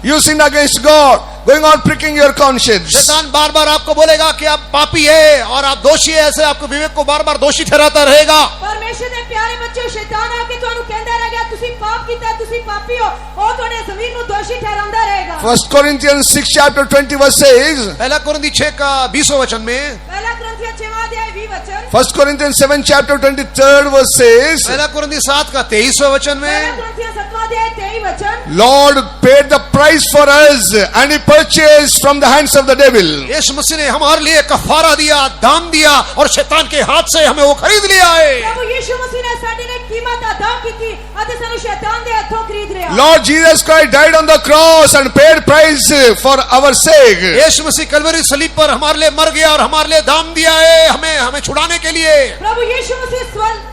you sin against God, going on pricking your conscience. शैतान बार बार आपको बोलेगा कि आप पापी है और आप दोषी है, ऐसे आपको विवेक को बार बार दोषी ठहराता रहेगा। ਪਰਮੇਸ਼ਰ ਦੇ ਪਿਆਰੇ ਬੱਚਿਓ ਸ਼ੈਤਾਨ ਆ ਕੇ ਤੁਹਾਨੂੰ ਕਹਿੰਦਾ ਰਹੇਗਾ ਤੁਸੀਂ ਪਾਪ ਕੀਤਾ ਤੁਸੀਂ ਪਾਪੀ ਹੋ, ਉਹ ਤੁਹਾਡੇ ਜ਼ਮੀਰ ਨੂੰ ਦੋਸ਼ੀ ਠਹਿਰਾਉਂਦਾ ਰਹੇਗਾ। 1 Corinthians 6 chapter 20 verse says, पहला कुरिन्थी 6 का 20वां वचन में, ਪਹਿਲਾ ਕੁਰਿन्थियों 6वां अध्याय 20 वचन, 1 Corinthians 7 chapter 23rd verse says, पहला कुरिन्थी 7 का 23वां वचन ਪਹਿਲਾ में, ਕੁਰਿन्थियों 7वां अध्याय 23 वचन, Lord paid the price for us and He purchased from the hands of the devil. यीशु मसीह ने हमारे लिए कफारा दिया, दाम दिया और शैतान के हाथ से हमें वो खरीद लिया है। ਪ੍ਰਭੂ ਯੀਸ਼ੂ ਮਸੀਹ ਨੇ ਸਾਡੇ ਲਈ ਕੀਮਤ ਅਦਾ ਕੀਤੀ ਅਤੇ ਸਾਨੂੰ ਸ਼ੈਤਾਨ ਦੇ ਹੱਥੋਂ ਖਰੀਦ ਲਿਆ। Lord Jesus Christ died on the cross and paid price for our sake. यीशु मसीह कलवरी सलीब पर हमारे लिए मर गया और हमारे लिए दाम दिया है हमें छुड़ाने के लिए। ਪ੍ਰਭੂ ਯੀਸ਼ੂ ਮਸੀਹ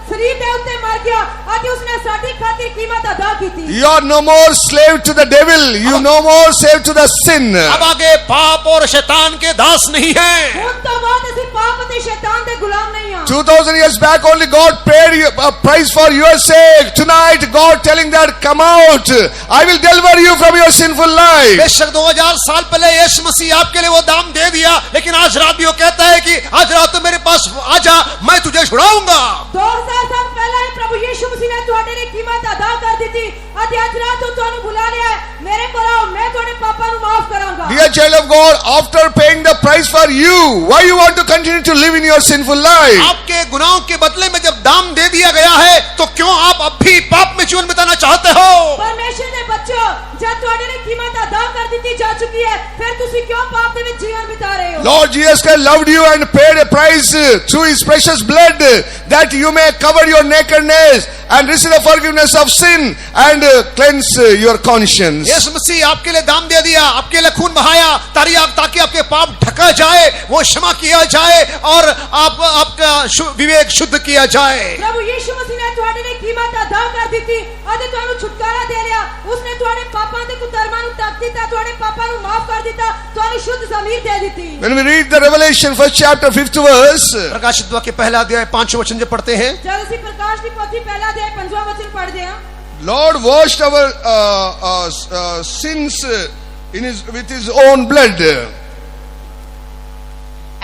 ਸਰੀਰ ਦੇ ਉੱਤੇ ਮਰ ਗਿਆ ਅਤੇ ਉਸਨੇ ਸਾਡੀ ਖਾਤਰ ਕੀਮਤ ਅਦਾ ਕੀਤੀ। You are no more slave to the devil. You no more slave to the sin. अब आगे पाप और शैतान के दास नहीं हैं। ਹੁਣ ਤੋਂ ਬਾਅਦ ਅਸੀਂ ਪਾਪ ਅਤੇ ਸ਼ੈਤਾਨ ਦੇ ਗੁਲਾਮ ਨਹੀਂ ਹਾਂ। 2000 years back only God paid a price for your sake. Tonight God telling that come out. I will deliver you from your sinful life. बेशक 2000 साल पहले यीशु मसीह आपके लिए वो दाम दे दिया, लेकिन आज रात भी वो कहता है कि आज रात तो मेरे पास आजा, मैं तुझे छुड़ाऊंगा। 2000 ਸਾਲ ਪਹਿਲਾਂ ਹੀ ਪ੍ਰਭੂ ਯੀਸ਼ੂ ਮਸੀਹ ਨੇ ਤੁਹਾਡੇ ਲਈ ਕੀਮਤ ਅਦਾ ਕਰ ਦਿੱਤੀ ਅਤੇ ਅੱਜ ਰਾਤ ਉਹ ਤੁਹਾਨੂੰ ਬੁਲਾ ਲਿਆ ਹੈ, ਮੇਰੇ ਕੋਲ ਆਓ, ਮੈਂ ਤੁਹਾਡੇ ਪਾਪਾਂ ਨੂੰ ਮਾਫ ਕਰਾਂਗਾ। Dear child of God, after paying the price for you, why you want to continue to live in your sinful life? आपके गुनाहों के बदले में जब दाम दे दिया गया है तो क्यों आप अब भी पाप में जीवन बिताना चाहते हो? ਪਰਮੇਸ਼ਰ ਦੇ ਬੱਚਿਓ, ਜਦ ਤੁਹਾਡੇ ਲਈ ਕੀਮਤ ਅਦਾ ਕਰ ਦਿੱਤੀ ਜਾ ਚੁੱਕੀ ਹੈ, ਫਿਰ ਤੁਸੀਂ ਕਿਉਂ ਪਾਪ ਦੇ ਵਿੱਚ ਜੀਵਨ ਬਿਤਾ ਰਹੇ ਹੋ? Lord Jesus Christ loved you and paid a price through His precious blood that you may cover your nakedness and receive the forgiveness of sin and cleanse your conscience. यीशु मसीह आपके लिए दाम दे दिया, आपके लिए खून बहाया ताकि आपके पाप ढका जाए, वो क्षमा किया जाए और आपका विवेक शुद्ध किया जाए। ਪ੍ਰਭੂ ਯੀਸ਼ੂ ਮਸੀਹ ਨੇ ਤੁਹਾਡੇ ਲਈ ਕੀਮਤ ਅਦਾ ਕਰ ਦਿੱਤੀ ਅਤੇ ਤੁਹਾਨੂੰ ਛੁਟਕਾਰਾ ਦੇ ਲਿਆ। ਉਸਨੇ ਤੁਹਾਡੇ ਪਾਪਾਂ ਤੇ ਕੁਕਰਮਾਂ ਨੂੰ ਦਿੱਤਾ, ਤੁਹਾਡੇ ਪਾਪਾਂ ਨੂੰ ਮਾਫ ਕਰ ਦਿੱਤਾ, ਤੁਹਾਨੂੰ ਸ਼ੁੱਧ ਜ਼ਮੀਰ ਦੇ ਦਿੱਤੀ। When we read the Revelation first chapter 5th verse, प्रकाशित वाक्य पहला अध्याय 5वां वचन जब पढ़ते हैं, जब ਅਸੀਂ ਪ੍ਰਕਾਸ਼ ਦੀ ਪੋਥੀ ਪਹਿਲਾ ਅਧਿਆਇ 5ਵਾਂ ਵਚਨ ਪੜ੍ਹਦੇ ਹਾਂ, Lord washed our sins with his own blood.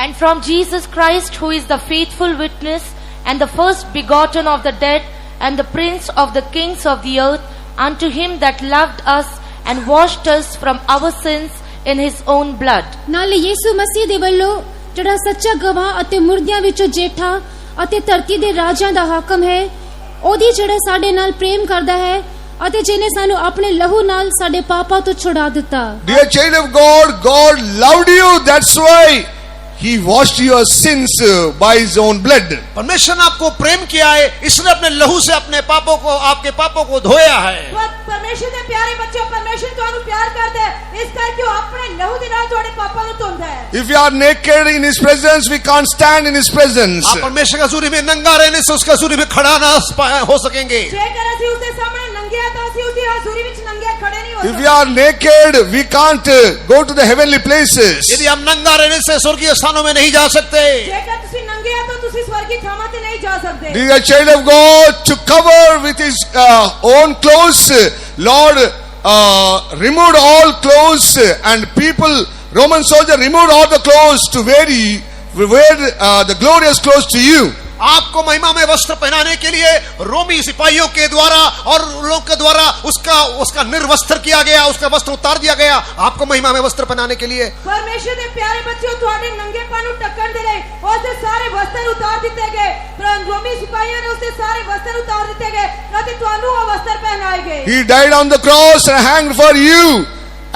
And from Jesus Christ, who is the faithful witness and the first begotten of the dead and the prince of the kings of the earth, unto him that loved us and washed us from our sins in his own blood. ਨਾਲੇ ਯੀਸ਼ੂ ਮਸੀਹ ਦੇ ਵੱਲੋਂ ਜਿਹੜਾ ਸੱਚਾ ਗਵਾਹ ਅਤੇ ਮੁਰਦਿਆਂ ਵਿੱਚੋਂ ਜੇਠਾ ਅਤੇ ਧਰਤੀ ਦੇ ਰਾਜਾਂ ਦਾ ਹਾਕਮ ਹੈ, ਉਹਦੀ ਜਿਹੜਾ ਸਾਡੇ ਨਾਲ ਪ੍ਰੇਮ ਕਰਦਾ ਹੈ ਅਤੇ ਜਿਹਨੇ ਸਾਨੂੰ ਆਪਣੇ ਲਹੂ ਨਾਲ ਸਾਡੇ ਪਾਪਾਂ ਤੋਂ ਛੁਡਾ ਦਿੱਤਾ। Dear child of God, God loved you, that's why he washed your sins by his own blood. परमेश्वर ने आपको प्रेम किया है, इसने अपने लहू से अपने पापों को, आपके पापों को धोया है। ਪਰਮੇਸ਼ਰ ਦੇ ਪਿਆਰੇ ਬੱਚਿਓ, ਪਰਮੇਸ਼ਰ ਤੁਹਾਨੂੰ ਪਿਆਰ ਕਰਦਾ ਹੈ, ਇਸ ਕਰਕੇ ਉਹ ਆਪਣੇ ਲਹੂ ਦੇ ਨਾਲ ਤੁਹਾਡੇ ਪਾਪਾਂ ਨੂੰ ਧੋਂਦਾ ਹੈ। If you are naked in his presence, we can't stand in his presence. आप परमेश्वर की हजूरी में नंगा रहने से उसकी हजूरी में खड़ा ना हो सकेंगे। ਜੇਕਰ ਅਸੀਂ ਉਸਦੇ ਸਾਹਮਣੇ ਨੰਗੇ ਆ ਤਾਂ ਅਸੀਂ ਉਸਦੀ ਹਜ਼ੂਰੀ ਵਿੱਚ ਨੰਗੇ ਖੜੇ ਨਹੀਂ ਹੋ If ਸਕਦੇ। you are naked, we can't go to the heavenly places. यदि हम नंगा रहने से स्वर्गीय स्थानों में नहीं जा सकते, ਜੇਕਰ ਤੁਸੀਂ ਨੰਗੇ ਆ ਤਾਂ ਤੁਸੀਂ ਸਵਰਗੀ ਥਾਵਾਂ ਤੇ ਨਹੀਂ ਜਾ ਸਕਦੇ। Dear child of God, to cover with his own clothes, Lord removed all clothes, and people, Roman soldier removed all the clothes to wear the glorious clothes to you. आपको महिमा में वस्त्र पहनाने के लिए रोमी सिपाहियों के द्वारा और लोगों के द्वारा उसका निर्वस्त्र किया गया, उसका वस्त्र उतार दिया गया, आपको महिमा में वस्त्र पहनाने के लिए। ਪਰਮੇਸ਼ਰ ਦੇ ਪਿਆਰੇ ਬੱਚਿਓ, ਤੁਹਾਡੇ ਨੰਗੇਪਨ ਨੂੰ ਢੱਕਣ ਦੇ ਲਈ ਉਸਦੇ ਸਾਰੇ ਵਸਤਰ ਉਤਾਰ ਦਿੱਤੇ ਗਏ। ਰੋਮੀ ਸਿਪਾਹੀਆਂ ਨੇ ਉਸਦੇ ਸਾਰੇ ਵਸਤਰ ਉਤਾਰ ਦਿੱਤੇ ਗਏ ਅਤੇ ਤੁਹਾਨੂੰ ਉਹ ਵਸਤਰ ਪਹਿਨਾਏ ਗਏ। He died on the cross and hanged for you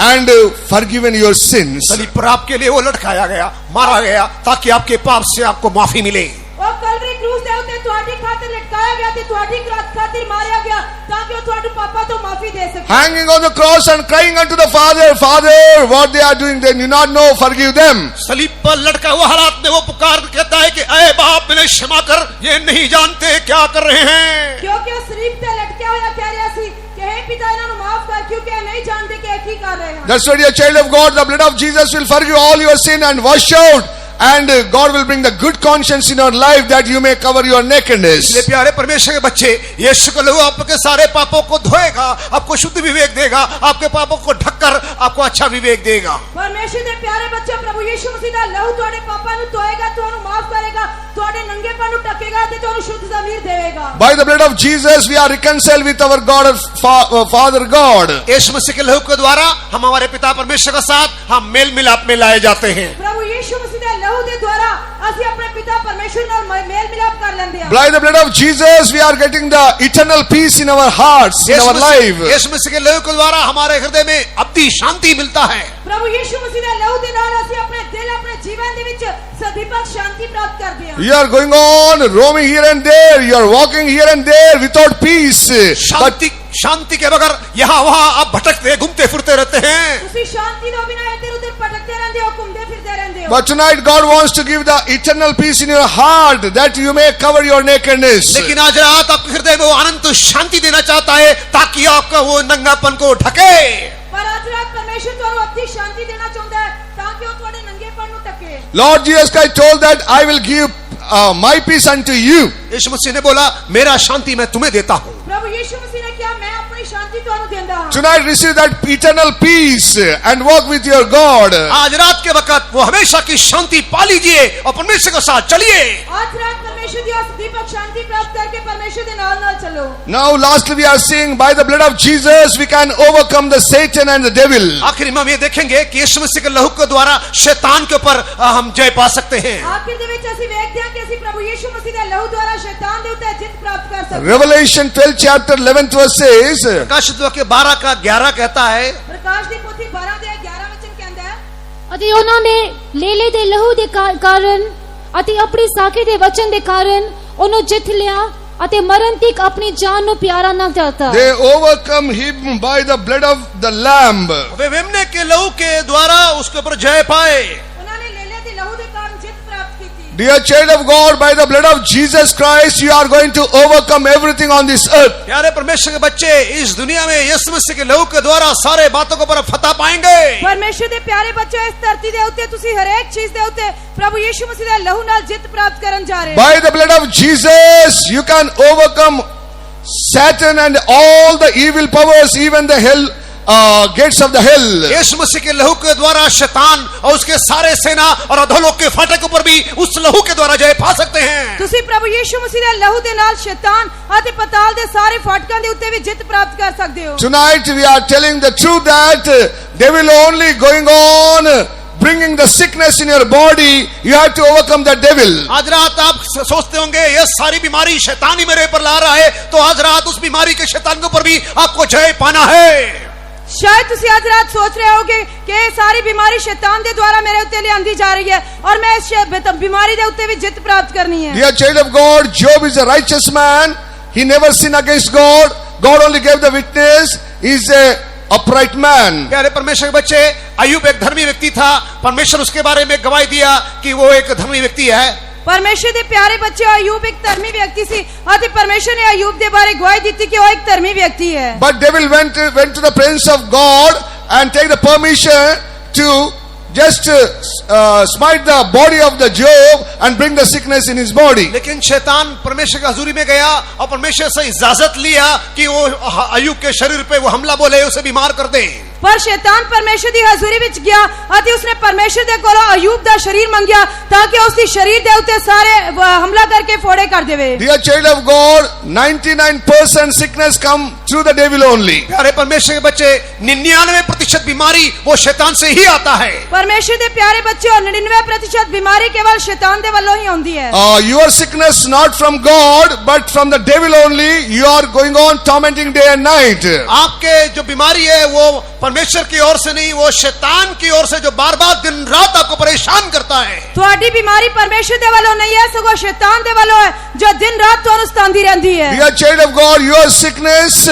and forgiven your sins. सलीब पर आपके लिए वो लटकाया गया, मारा गया, ताकि आपके पाप से आपको माफी मिले। ਉਹ ਕਲਵਰੀ ਕਰੂਸ ਦੇ ਉੱਤੇ ਤੁਹਾਡੀ ਖਾਤਰ ਲਟਕਾਇਆ ਗਿਆ ਤੇ ਤੁਹਾਡੀ ਖਾਤਰ ਮਾਰਿਆ ਗਿਆ ਤਾਂ ਕਿ ਉਹ ਤੁਹਾਨੂੰ ਪਾਪਾਂ ਤੋਂ ਮਾਫੀ ਦੇ ਸਕੇ। Hanging on the cross and crying unto the Father, Father, what they are doing, they do not know, forgive them. सलीब पर लटका हुआ हालात में वो पुकार कहता है कि ऐ बाप, इन्हें क्षमा कर, ये नहीं जानते क्या कर रहे हैं। क्योंकि ਉਹ ਸਲੀਬ ਤੇ ਲਟਕਿਆ ਹੋਇਆ ਕਹਿ ਰਿਹਾ ਸੀ ਕਿ हे पिता, ਇਹਨਾਂ ਨੂੰ ਮਾਫ ਕਰ, ਕਿਉਂਕਿ ਇਹ ਨਹੀਂ ਜਾਣਦੇ ਕਿ ਇਹ ਕੀ ਕਰ ਰਹੇ ਹਨ। That's why, dear child of God, the blood of Jesus will forgive all your sin and wash out, and God will bring the good conscience in your life that you may cover your nakedness. इसलिए प्यारे परमेश्वर के बच्चे, यीशु का लहू आपके सारे पापों को धोएगा, आपको शुद्ध विवेक देगा, आपके पापों को ढककर आपको अच्छा विवेक देगा। ਪਰਮੇਸ਼ਰ ਦੇ ਪਿਆਰੇ ਬੱਚੇ, ਪ੍ਰਭੂ ਯੀਸ਼ੂ ਮਸੀਹ ਦਾ ਲਹੂ ਤੁਹਾਡੇ ਪਾਪਾਂ ਨੂੰ ਧੋਏਗਾ, ਤੁਹਾਨੂੰ ਮਾਫ ਕਰੇਗਾ, ਤੁਹਾਡੇ ਨੰਗੇਪਨ ਨੂੰ ਢੱਕੇਗਾ ਤੇ ਤੁਹਾਨੂੰ ਸ਼ੁੱਧ ਜ਼ਮੀਰ ਦੇਵੇਗਾ। By the blood of Jesus, we are reconciled with our God and Father God. यीशु मसीह के लहू के द्वारा हम हमारे पिता परमेश्वर के साथ हम मेल मिलाप में लाए जाते हैं। ਪ੍ਰਭੂ ਯੀਸ਼ੂ ਮਸੀਹ ਦੇ ਲਹੂ ਦੇ ਦੁਆਰਾ ਅਸੀਂ ਆਪਣੇ ਪਿਤਾ ਪਰਮੇਸ਼ਰ ਨਾਲ ਮੇਲ ਮਿਲਾਪ ਕਰ ਲੈਂਦੇ ਹਾਂ। By the blood of Jesus, we are getting the eternal peace in our hearts, in our life. यीशु मसीह के लहू के द्वारा हमारे हृदय में अब्दी शांति मिलता है। ਪ੍ਰਭੂ ਯੀਸ਼ੂ ਮਸੀਹ ਦੇ ਲਹੂ ਦੇ ਨਾਲ ਅਸੀਂ ਆਪਣੇ ਦਿਲ, ਆਪਣੇ ਜੀਵਨ ਦੇ ਵਿੱਚ ਸਦੀਪਕ ਸ਼ਾਂਤੀ ਪ੍ਰਾਪਤ ਕਰਦੇ ਹਾਂ। You are going on roaming here and there, you are walking here and there without peace. But शांति के बगैर यहाँ वहाँ आप भटकते घूमते फिरते रहते हैं। ਤੁਸੀਂ ਸ਼ਾਂਤੀ ਤੋਂ ਬਿਨਾਂ ਇੱਧਰ ਉੱਧਰ ਭਟਕਦੇ ਰਹਿੰਦੇ ਹੋ, ਘੁੰਮਦੇ ਫਿਰਦੇ ਰਹਿੰਦੇ ਹੋ। But tonight God wants to give the eternal peace in your heart that you may cover your nakedness. लेकिन आज रात आपके हृदय में वो अनंत शांति देना चाहता है ताकि आपका वो नंगापन को ढके। ਪਰ ਅੱਜ ਰਾਤ ਪਰਮੇਸ਼ਰ ਤੁਹਾਨੂੰ ਅੱਧੀ ਸ਼ਾਂਤੀ ਦੇਣਾ ਚਾਹੁੰਦਾ ਹੈ ਤਾਂ ਕਿ ਉਹ ਤੁਹਾਡੇ ਨੰਗੇਪਨ ਨੂੰ ਢਕੇ। Lord Jesus Christ told that I will give my peace unto you. यीशु मसीह ने बोला, मेरा शांति मैं तुम्हें देता हूँ। ਪ੍ਰਭੂ ਯੀਸ਼ੂ ਮਸੀਹ ਨੇ ਕਿਹਾ, ਮੈਂ ਆਪਣੀ ਸ਼ਾਂਤੀ ਤੁਹਾਨੂੰ ਦਿੰਦਾ ਹਾਂ। Tonight receive that eternal peace and walk with your God. आज रात के वक्त वो हमेशा की शांति पा लीजिए और परमेश्वर के साथ चलिए। आज रात परमेश्वर की दीपक शांति प्राप्त करके परमेश्वर के नाल चलो। Now lastly we are seeing by the blood of Jesus we can overcome the Satan and the devil. आखिर में हम ये देखेंगे कि यीशु मसीह के लहू के द्वारा शैतान के ऊपर हम जय पा सकते हैं। आखिर ਦੇ ਵਿੱਚ ਅਸੀਂ ਵੇਖਦੇ ਹਾਂ ਕਿ ਅਸੀਂ ਪ੍ਰਭੂ ਯੀਸ਼ੂ ਮਸੀਹ ਦੇ ਲਹੂ ਦੁਆਰਾ ਸ਼ੈਤਾਨ ਦੇ ਉੱਤੇ ਜਿੱਤ ਪ੍ਰਾਪਤ ਕਰ ਸਕਦੇ ਹਾਂ। Revelation 12 chapter 11th verse says, प्रकाशित वाक्य 12 का 11 कहता है, ਪ੍ਰਕਾਸ਼ ਦੀ ਪੋਥੀ 12 ਦੇ 11 ਵਚਨ ਕਹਿੰਦਾ ਹੈ, ਅਤੇ ਉਹਨਾਂ ਨੇ ਲੇਲੇ ਦੇ ਲਹੂ ਦੇ ਕਾਰਨ ਅਤੇ ਆਪਣੀ ਸਾਖੀ ਦੇ ਵਚਨ ਦੇ ਕਾਰਨ ਉਹਨੂੰ ਜਿੱਤ ਲਿਆ ਅਤੇ ਮਰਨ ਤੱਕ ਆਪਣੀ ਜਾਨ ਨੂੰ ਪਿਆਰਾ ਨਾ ਕਰਤਾ। they overcome him by the blood of the lamb. वे मेमने के लहू के द्वारा उसके ऊपर जय पाए। ਉਹਨਾਂ ਨੇ ਲੇਲੇ ਦੇ ਲਹੂ ਦੇ ਕਾਰਨ ਜਿੱਤ ਪ੍ਰਾਪਤ ਕੀਤੀ। Dear child of God, by the blood of Jesus Christ, you are going to overcome everything on this earth. प्यारे परमेश्वर के बच्चे, इस दुनिया में यीशु मसीह के लहू के द्वारा सारे बातों को पर फतह पाएंगे। परमेश्वर दे प्यारे बच्चों, इस धरती दे उत्ते तुसी हर एक चीज दे उत्ते प्रभु यीशु मसीह दे लहू नाल जित प्राप्त करन जा रहे हो। By the blood of Jesus, you can overcome Satan and all the evil powers, even the hell gates of the hell. यीशु मसीह के लहू के द्वारा शैतान और उसके सारे सेना और अधोलोक के फाटक ऊपर भी उस लहू के द्वारा जय पा सकते हैं। तुसी प्रभु यीशु मसीह दे लहू दे नाल शैतान अते पताल दे सारे फाटकां दे उत्ते भी जित प्राप्त कर सकदे हो। Tonight we are telling the truth that they will only going on bringing the sickness in your body. You have to overcome the devil. आज रात आप सोचते होंगे ये सारी बीमारी शैतान ही मेरे पर ला रहा है, तो आज रात उस बीमारी के शैतान के ऊपर भी आपको जय पाना है। शायद तुसी आज रात सोच रहे होगे कि ये सारी बीमारी शैतान दे द्वारा मेरे उत्ते ले आंदी जा रही है और मैं इस बीमारी दे उत्ते भी जित प्राप्त करनी है। Dear child of God, Job is a righteous man. He never sinned against God. God only gave the witness. He is a upright man. प्यारे परमेश्वर के बच्चे, अय्यूब एक धर्मी व्यक्ति था। परमेश्वर उसके बारे में गवाही दिया कि वो एक धर्मी व्यक्ति है। परमेश्वर दे प्यारे बच्चे, अय्यूब एक धर्मी व्यक्ति सी अते परमेश्वर ने अय्यूब दे बारे गवाही दी थी कि वो एक धर्मी व्यक्ति है। But devil went to the presence of God and take the permission to just smite the body of the Job and bring the sickness in his body. लेकिन शैतान परमेश्वर की हजूरी में गया और परमेश्वर से इजाजत लिया कि वो अय्यूब के शरीर पे वो हमला बोले, उसे बीमार कर दे। पर शैतान परमेश्वर दी हजूरी विच गया अते उसने परमेश्वर दे कोलों अय्यूब दा शरीर मंगया ताकि उसदी शरीर दे उत्ते सारे हमला करके फोड़े कर देवे। Dear child of God, 99% sickness come through the devil only. प्यारे परमेश्वर के बच्चे, 99% बीमारी वो शैतान से ही आता है। परमेश्वर दे प्यारे बच्चों, 99% बीमारी केवल शैतान दे वालों ही होंदी है। Your sickness not from God but from the devil only. You are going on tormenting day and night. आपके जो बीमारी है वो परमेश्वर की ओर से नहीं, वो शैतान की ओर से जो बार बार दिन रात आपको परेशान करता है। ਤੁਹਾਡੀ बीमारी परमेश्वर दे वालों नहीं है, सगों शैतान दे वालों है जो दिन रात ਤੁਹਾਨੂੰ ਸਤਾਉਂਦੀ ਰਹਿੰਦੀ है। Dear child of God, your sickness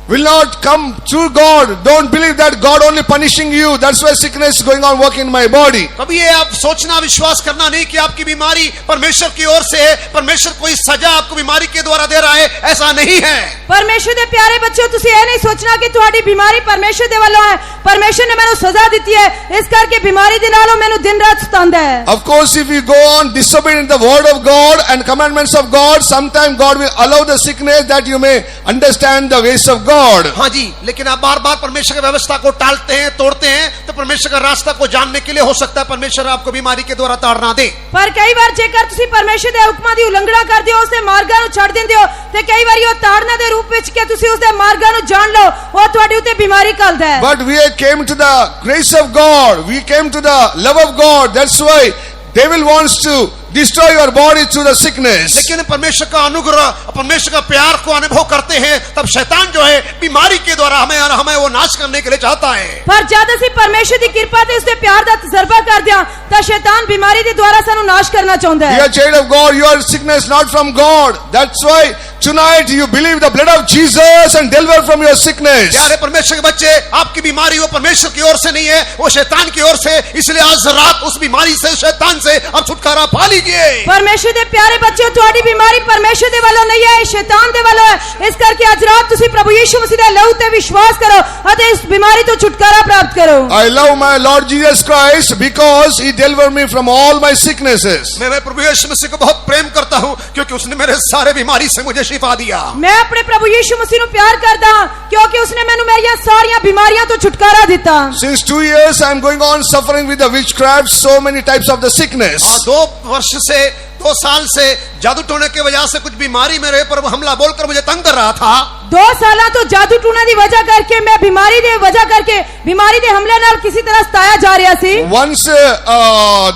will not come through God. Don't believe that God only punishing you. That's why sickness is going on working in my body. कभी ये आप सोचना विश्वास करना नहीं कि आपकी बीमारी परमेश्वर की ओर से है, परमेश्वर कोई सजा आपको बीमारी के द्वारा दे रहा है, ऐसा नहीं है। परमेश्वर दे प्यारे बच्चों, तुसी ये नहीं सोचना कि ਤੁਹਾਡੀ बीमारी परमेश्वर दे वालों है। परमेश्वर ने मैनू सजा दी है, इस करके बीमारी दे नालों मैनू दिन रात सतांदा है। Of course, if you go on disobeying the word of God and commandments of God, sometime God will allow the sickness that you may understand the ways of God. हाँ जी, लेकिन आप बार बार परमेश्वर की व्यवस्था को टालते हैं, तोड़ते हैं, तो परमेश्वर का रास्ता को जानने के लिए हो सकता है परमेश्वर आपको बीमारी के द्वारा ताड़ ना दे। पर कई बार जेकर तुसी परमेश्वर दे हुक्मां दी उल्लंघना करदे हो, उसदे मार्गां नूं छੱਡ दिंदे हो ते कई बार ਉਹ ਤਾੜਨਾ ਦੇ ਰੂਪ ਵਿੱਚ ਕਿ ਤੁਸੀਂ ਉਸਦੇ ਮਾਰਗਾਂ ਨੂੰ ਜਾਣ ਲਓ, ਉਹ ਤੁਹਾਡੇ ਉੱਤੇ ਬਿਮਾਰੀ ਘੱਲਦਾ ਹੈ। But we came to the grace of God. We came to the love of God. That's why devil wants to destroy your body through the sickness. लेकिन परमेश्वर का अनुग्रह, परमेश्वर का प्यार को अनुभव करते हैं, तब शैतान जो है बीमारी के द्वारा हमें वो नाश करने के लिए चाहता है। पर जद ਅਸੀਂ परमेश्वर ਦੀ ਕਿਰਪਾ ਤੇ ਉਸਦੇ ਪਿਆਰ ਦਾ ਤਜਰਬਾ ਕਰਦੇ ਹਾਂ ਤਾਂ ਸ਼ੈਤਾਨ ਬਿਮਾਰੀ ਦੇ ਦੁਆਰਾ ਸਾਨੂੰ ਨਾਸ਼ ਕਰਨਾ ਚਾਹੁੰਦਾ ਹੈ। Dear child of God, your sickness not from God. That's why tonight you believe the blood of Jesus and deliver from your sickness. प्यारे परमेश्वर के बच्चे, आपकी बीमारी वो परमेश्वर की ओर से नहीं है, वो शैतान की ओर से, इसलिए आज रात उस बीमारी से, शैतान से आप छुटकारा पा लीजिए। परमेश्वर दे प्यारे बच्चों, ਤੁਹਾਡੀ बीमारी परमेश्वर दे वालों नहीं है, शैतान दे वालों है। इस करके आज रात ਤੁਸੀਂ प्रभु यीशु मसीह ਦੇ ਲਹੂ ਤੇ ਵਿਸ਼ਵਾਸ ਕਰੋ ਅਤੇ ਇਸ बीमारी ਤੋਂ छुटकारा प्राप्त करो। I love my Lord Jesus Christ because He delivered me from all my sicknesses. मैं प्रभु यीशु मसीह को बहुत प्रेम करता हूँ क्योंकि उसने मेरे सारे बीमारी से मुझे शिफा दिया। मैं अपने प्रभु यीशु मसीह ਨੂੰ प्यार करदा ਹਾਂ क्योंकि उसने ਮੈਨੂੰ ਮੇਰੀਆਂ ਸਾਰੀਆਂ बीमारियां ਤੋਂ छुटकारा ਦਿੱਤਾ। Since 2 years I am going on suffering with the witchcraft, so many types of the sickness. 2 साल से जादू टोने की वजह से कुछ बीमारी मेरे पर हमला बोलकर मुझे तंग कर रहा था। 2 साल तो जादू टूने की वजह करके मैं बीमारी दे वजह करके बीमारी दे हमले नाल किसी तरह सताया जा रहा सी। Once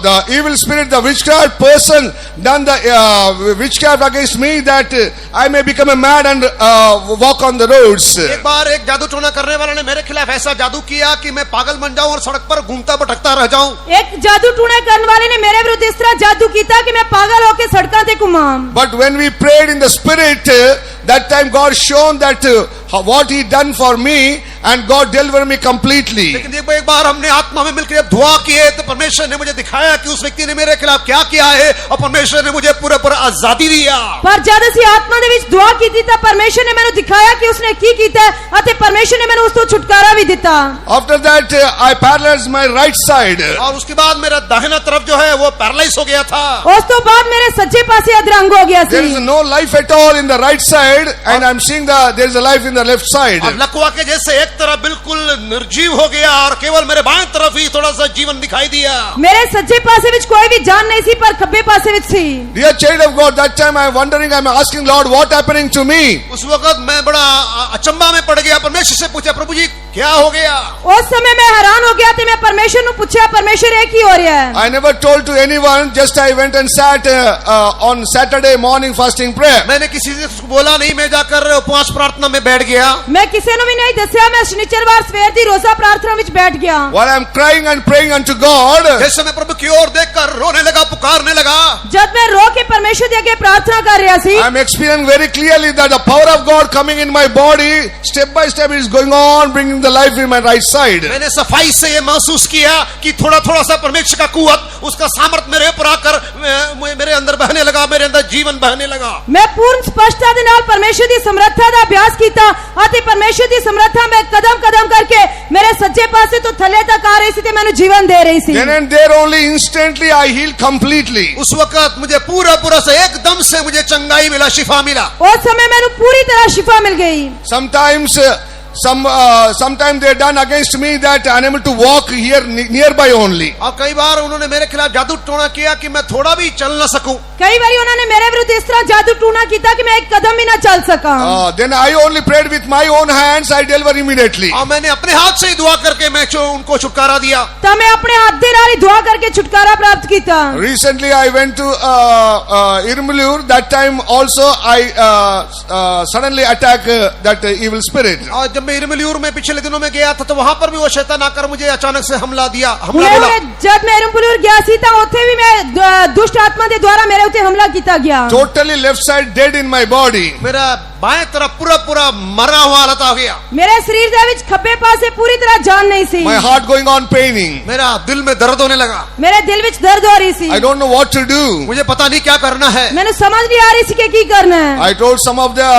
the evil spirit, the witchcraft person done the witchcraft against me that I may become a mad and walk on the roads. एक बार एक जादू टोना करने वाले ने मेरे खिलाफ ऐसा जादू किया कि मैं पागल बन जाऊं और सड़क पर घूमता भटकता रह जाऊं। एक जादू टूने करने वाले ने मेरे विरुद्ध इस तरह जादू किया कि मैं पागल होकर सड़कों पे घुमाऊं। But when we prayed in the spirit, that time God shown that what He done for me, and God delivered me completely. लेकिन एक बार हमने आत्मा में मिलकर जब दुआ की है तो परमेश्वर ने मुझे दिखाया कि उस व्यक्ति ने मेरे खिलाफ क्या किया है और परमेश्वर ने मुझे पूरा पूरा आजादी दिया। ਪਰ ਜਦ ਅਸੀਂ ਆਤਮਾ ਦੇ ਵਿੱਚ ਦੁਆ ਕੀਤੀ ਤਾਂ ਪਰਮੇਸ਼ਰ ਨੇ ਮੈਨੂੰ ਦਿਖਾਇਆ ਕਿ ਉਸਨੇ ਕੀ ਕੀਤਾ ਹੈ ਅਤੇ ਪਰਮੇਸ਼ਰ ਨੇ ਮੈਨੂੰ ਉਸ ਤੋਂ ਛੁਟਕਾਰਾ ਵੀ ਦਿੱਤਾ। After that, I paralyzed my right side. और उसके बाद मेरा दाहिना तरफ जो है वो पैरालाइज हो गया था। ਉਸ ਤੋਂ ਬਾਅਦ ਮੇਰੇ ਸੱਜੇ ਪਾਸੇ ਅਧਰੰਗ ਹੋ ਗਿਆ There is C. no life at all in the right side, and I'm seeing there is a life in the left side. और लकवा के जैसे एक तरफ बिल्कुल निर्जीव हो गया और केवल मेरे बाएं तरफ ही थोड़ा सा जीवन दिखाई दिया। ਮੇਰੇ ਸੱਜੇ ਪਾਸੇ ਵਿੱਚ ਕੋਈ ਵੀ ਜਾਨ ਨਹੀਂ ਸੀ ਪਰ ਖੱਬੇ ਪਾਸੇ ਵਿੱਚ ਸੀ। Dear child of God, that time I'm wondering, I'm asking Lord, what happening to me? उस वक्त मैं बड़ा अचंभा में पड़ गया, परमेश्वर से पूछा प्रभु जी क्या हो गया। ਉਸ ਸਮੇਂ मैं हैरान हो गया ਤੇ मैं परमेश्वर ਨੂੰ ਪੁੱਛਿਆ परमेश्वर ਇਹ ਕੀ ਹੋ ਰਿਹਾ ਹੈ। I never told to anyone, just I went and sat on Saturday morning fasting prayer. मैंने किसी से बोला नहीं, मैं जाकर उपवास प्रार्थना में बैठ गया। मैं ਕਿਸੇ ਨੂੰ ਵੀ ਨਹੀਂ ਦੱਸਿਆ, मैं शनिचरवार ਸਵੇਰ ਦੀ ਰੋਜ਼ਾ ਪ੍ਰਾर्थना ਵਿੱਚ बैठ गया। While I'm crying and praying unto God, जैसे मैं प्रभु की ओर देखकर रोने लगा, पुकारने लगा, जब मैं रो के परमेश्वर ਦੇ ਅੱਗੇ प्रार्थना कर ਰਿਹਾ ਸੀ, I'm experiencing very clearly that the power of God coming in my body, step by step is going on, bringing the life in my right side. मैंने सफाई से ये महसूस किया कि थोड़ा थोड़ा सा परमेश्वर का कुवत, उसका सामर्थ मेरे ऊपर आकर मेरे अंदर बहने लगा, मेरे अंदर जीवन बहने लगा। मैं पूर्ण स्पष्टता ਦੇ ਨਾਲ परमेश्वर ਦੀ ਸਮਰੱਥਾ ਦਾ ਅਭਿਆਸ ਕੀਤਾ ਅਤੇ परमेश्वर ਦੀ ਸਮਰੱਥਾ ਮੈਂ ਕਦਮ ਕਦਮ ਕਰਕੇ ਮੇਰੇ ਸੱਜੇ ਪਾਸੇ ਤੋਂ ਥੱਲੇ ਤੱਕ ਆ ਰਹੀ ਸੀ ਤੇ ਮੈਨੂੰ ਜੀਵਨ ਦੇ ਰਹੀ ਸੀ। Then and there only instantly I healed completely. उस वक्त मुझे पूरा पूरा से एकदम से मुझे चंगाई मिला, शिफा मिला। ਉਸ ਸਮੇਂ ਮੈਨੂੰ ਪੂਰੀ ਤਰ੍ਹਾਂ ਸ਼ਿਫਾ ਮਿਲ ਗਈ। Sometimes sometimes they done against me that unable to walk here nearby only. और कई बार उन्होंने मेरे खिलाफ जादू टोना किया कि मैं थोड़ा भी चल न सकूं। कई बार उन्होंने मेरे विरुद्ध इस तरह जादू टूना किया कि मैं एक कदम भी ना चल सका। Then I only prayed with my own hands, I delivered immediately. और मैंने अपने हाथ से ही दुआ करके मैं उनको छुटकारा दिया। तब मैं अपने हाथ दे नाल दुआ करके छुटकारा प्राप्त किया। Recently I went to Irmalur. That time also I suddenly attacked that evil spirit. और जब मैं इरमल्यूर में पिछले दिनों में गया था तो वहां पर भी वो शैतान आकर मुझे अचानक से हमला बोला। जब मैं इरमल्यूर गया सी ता उत्थे भी मैं दुष्ट आत्मा के द्वारा मेरे उत्ते हमला किया गया। Totally left side dead in my body. मेरा बाएं तरफ पूरा पूरा मरा हुआ हालत आ गया। मेरे शरीर दे विच खब्बे पासे पूरी तरह जान नहीं सी। My heart going on paining. मेरा दिल में दर्द होने लगा। मेरे दिल विच दर्द हो रही सी। I don't know what to do. मुझे पता नहीं क्या करना है। मैंने समझ नहीं आ रही सी कि करना है। I told some of the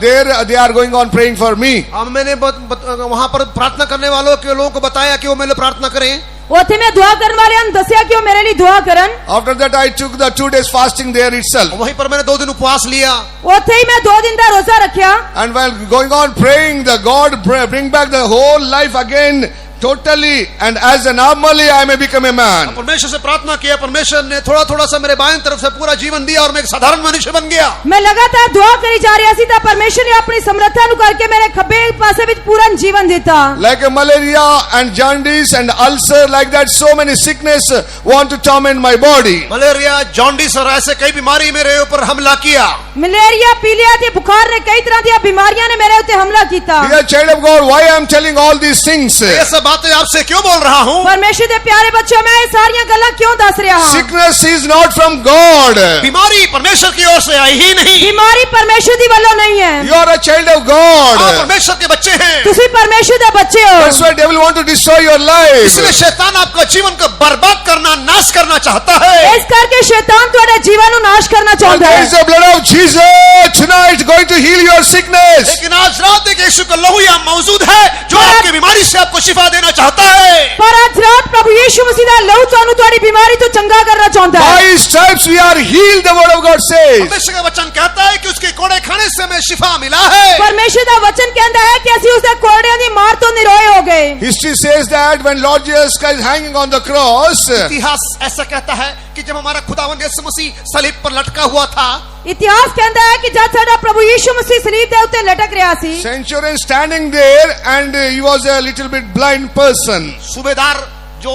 there they are going on praying for me. अब मैंने वहां पर प्रार्थना करने वालों के लोगों को बताया कि वो मेरे लिए प्रार्थना करें। ओथे में दुआ करने वाले ने दसिया कि वो मेरे लिए दुआ करन। After that I took the 2 days fasting there itself. वहीं पर मैंने 2 दिन उपवास लिया। ओथे ही मैं 2 दिन का रोजा रखा। And while going on praying, the God bring back the whole life again totally, and as a normally I may become a man. परमेश्वर से प्रार्थना किया, परमेश्वर ने थोड़ा थोड़ा सा मेरे बाएं तरफ से पूरा जीवन दिया और मैं एक साधारण मनुष्य बन गया। मैं लगातार दुआ करी जा रही थी, परमेश्वर ने अपनी समर्थता नु करके मेरे खब्बे पासे विच पूरा जीवन देता। Like a malaria and jaundice and ulcer, like that so many sickness want to torment my body. Malaria, jaundice और ऐसे कई बीमारी मेरे ऊपर हमला किया। मलेरिया, पीलिया ते बुखार ने कई तरह दी बीमारियां ने मेरे ऊपर हमला किया। Dear child of God, why I am telling all these things? ये सब बातें आपसे क्यों बोल रहा हूँ? परमेश्वर दे प्यारे बच्चों, मैं ये सारियां गल्लां क्यों दस रहा हूं? Sickness is not from God. बीमारी परमेश्वर की ओर से आई ही नहीं। बीमारी परमेश्वर दी वालों नहीं है। You are a child of God. आप परमेश्वर के बच्चे हैं। तुसी परमेश्वर दे बच्चे हो। That's why devil want to destroy your life. इसलिए शैतान आपका जीवन को बर्बाद करना, नाश करना चाहता है। इस करके शैतान तुम्हारे जीवन को नाश करना And चाहता there है। is the blood of Jesus tonight going to heal your sickness. लेकिन आज रात एक यीशु का लहू यहाँ मौजूद है जो आपकी बीमारी से आपको शिफा देना चाहता है। पर आज रात प्रभु यीशु मसीह दा लहू ਤੁਹਾਨੂੰ ਤੁਹਾਡੀ बीमारी तो चंगा करना चाहता है। By his stripes we are healed, the word of God says. परमेश्वर का वचन कहता है कि उसके कोड़े खाने से हमें शिफा मिला है। परमेश्वर दा वचन कहता है कि ਅਸੀਂ ਉਸਦੇ ਕੋੜਿਆਂ ਦੀ ਮਾਰ ਤੋਂ ਨਿਰੋਏ ਹੋ ਗਏ। History says that when Lord Jesus Christ hanging on the cross, इतिहास ऐसा कहता है कि जब हमारा खुदावंद यीशु मसीह सलीब पर लटका हुआ था, इतिहास कहता है कि जब साडा प्रभु यीशु मसीह सलीब दे उत्ते लटक रहा सी, centurion standing there and he was a little bit blind person. सूबेदार जो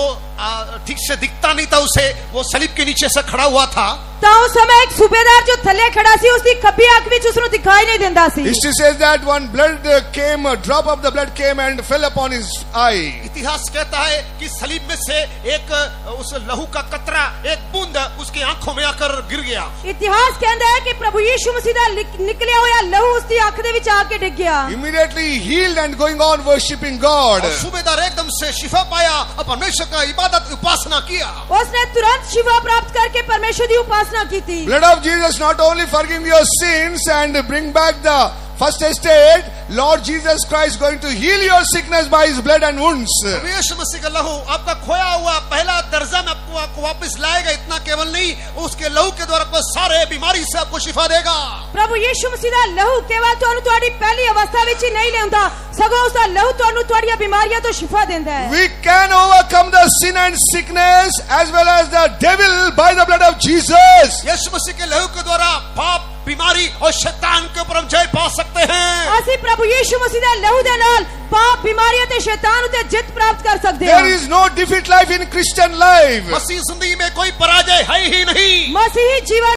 ठीक से दिखता नहीं था उसे, वो सलीब के नीचे से खड़ा हुआ था। ਤਾਂ ਉਸ ਸਮੇਂ ਇੱਕ ਸੂਬੇਦਾਰ ਜੋ ਥੱਲੇ ਖੜਾ ਸੀ ਉਸ ਦੀ ਖੱਬੀ ਅੱਖ ਵਿੱਚ ਉਸ ਨੂੰ ਦਿਖਾਈ ਨਹੀਂ ਦਿੰਦਾ ਸੀ History says that one blood came, a drop of the blood came and fell upon his eye. इतिहास कहता है कि सलीब में से एक उस लहू का कतरा, एक बूंद उसकी आंखों में आकर गिर गया। ਇਤਿਹਾਸ ਕਹਿੰਦਾ ਹੈ ਕਿ ਪ੍ਰਭੂ ਯੀਸ਼ੂ ਮਸੀਹ ਦਾ ਨਿਕਲਿਆ ਹੋਇਆ ਲਹੂ ਉਸ ਦੀ ਅੱਖ ਦੇ ਵਿੱਚ ਆ ਕੇ ਡਿੱਗ ਗਿਆ Immediately healed and going on worshipping God. और सूबेदार एकदम से शिफा पाया और परमेश्वर का इबादत उपासना किया। उसने तुरंत शिफा प्राप्त करके परमेश्वर की उपासना की थी Blood of Jesus not only forgive your sins and bring back the first estate, Lord Jesus Christ going to heal your sickness by his blood and wounds. यीशु मसीह का लहू आपका खोया हुआ पहला दर्जा में आपको वापस लाएगा। इतना केवल नहीं, उसके लहू के द्वारा आपको सारे बीमारी से आपको शिफा देगा। प्रभु यीशु मसीह ਦਾ ਲਹੂ ਕੇਵਲ ਤੁਹਾਨੂੰ ਤੁਹਾਡੀ ਪਹਿਲੀ ਅਵਸਥਾ ਵਿੱਚ ਹੀ ਨਹੀਂ ਲਿਆਉਂਦਾ, ਸਗੋਂ ਉਸ ਦਾ ਲਹੂ ਤੁਹਾਨੂੰ ਤੁਹਾਡੀਆਂ ਬਿਮਾਰੀਆਂ ਤੋਂ ਸ਼ਿਫਾ ਦਿੰਦਾ ਹੈ। We can overcome the sin and sickness as well as the devil by the blood of Jesus. यीशु मसीह के लहू के द्वारा पाप, बीमारी और शैतान के ऊपर हम जय पा सकते हैं। ਅਸੀਂ ਪ੍ਰਭੂ ਯੀਸ਼ੂ ਮਸੀਹ ਦੇ ਲਹੂ ਦੇ ਨਾਲ ਪਾਪ, ਬਿਮਾਰੀਆਂ ਤੇ ਸ਼ੈਤਾਨ ਉਤੇ ਜਿੱਤ ਪ੍ਰਾਪਤ ਕਰ ਸਕਦੇ ਹਾਂ। There is no defeat life in Christian life. मसीह जिंदगी में कोई पराजय है ही नहीं। ਮਸੀਹੀ ਜੀਵਨ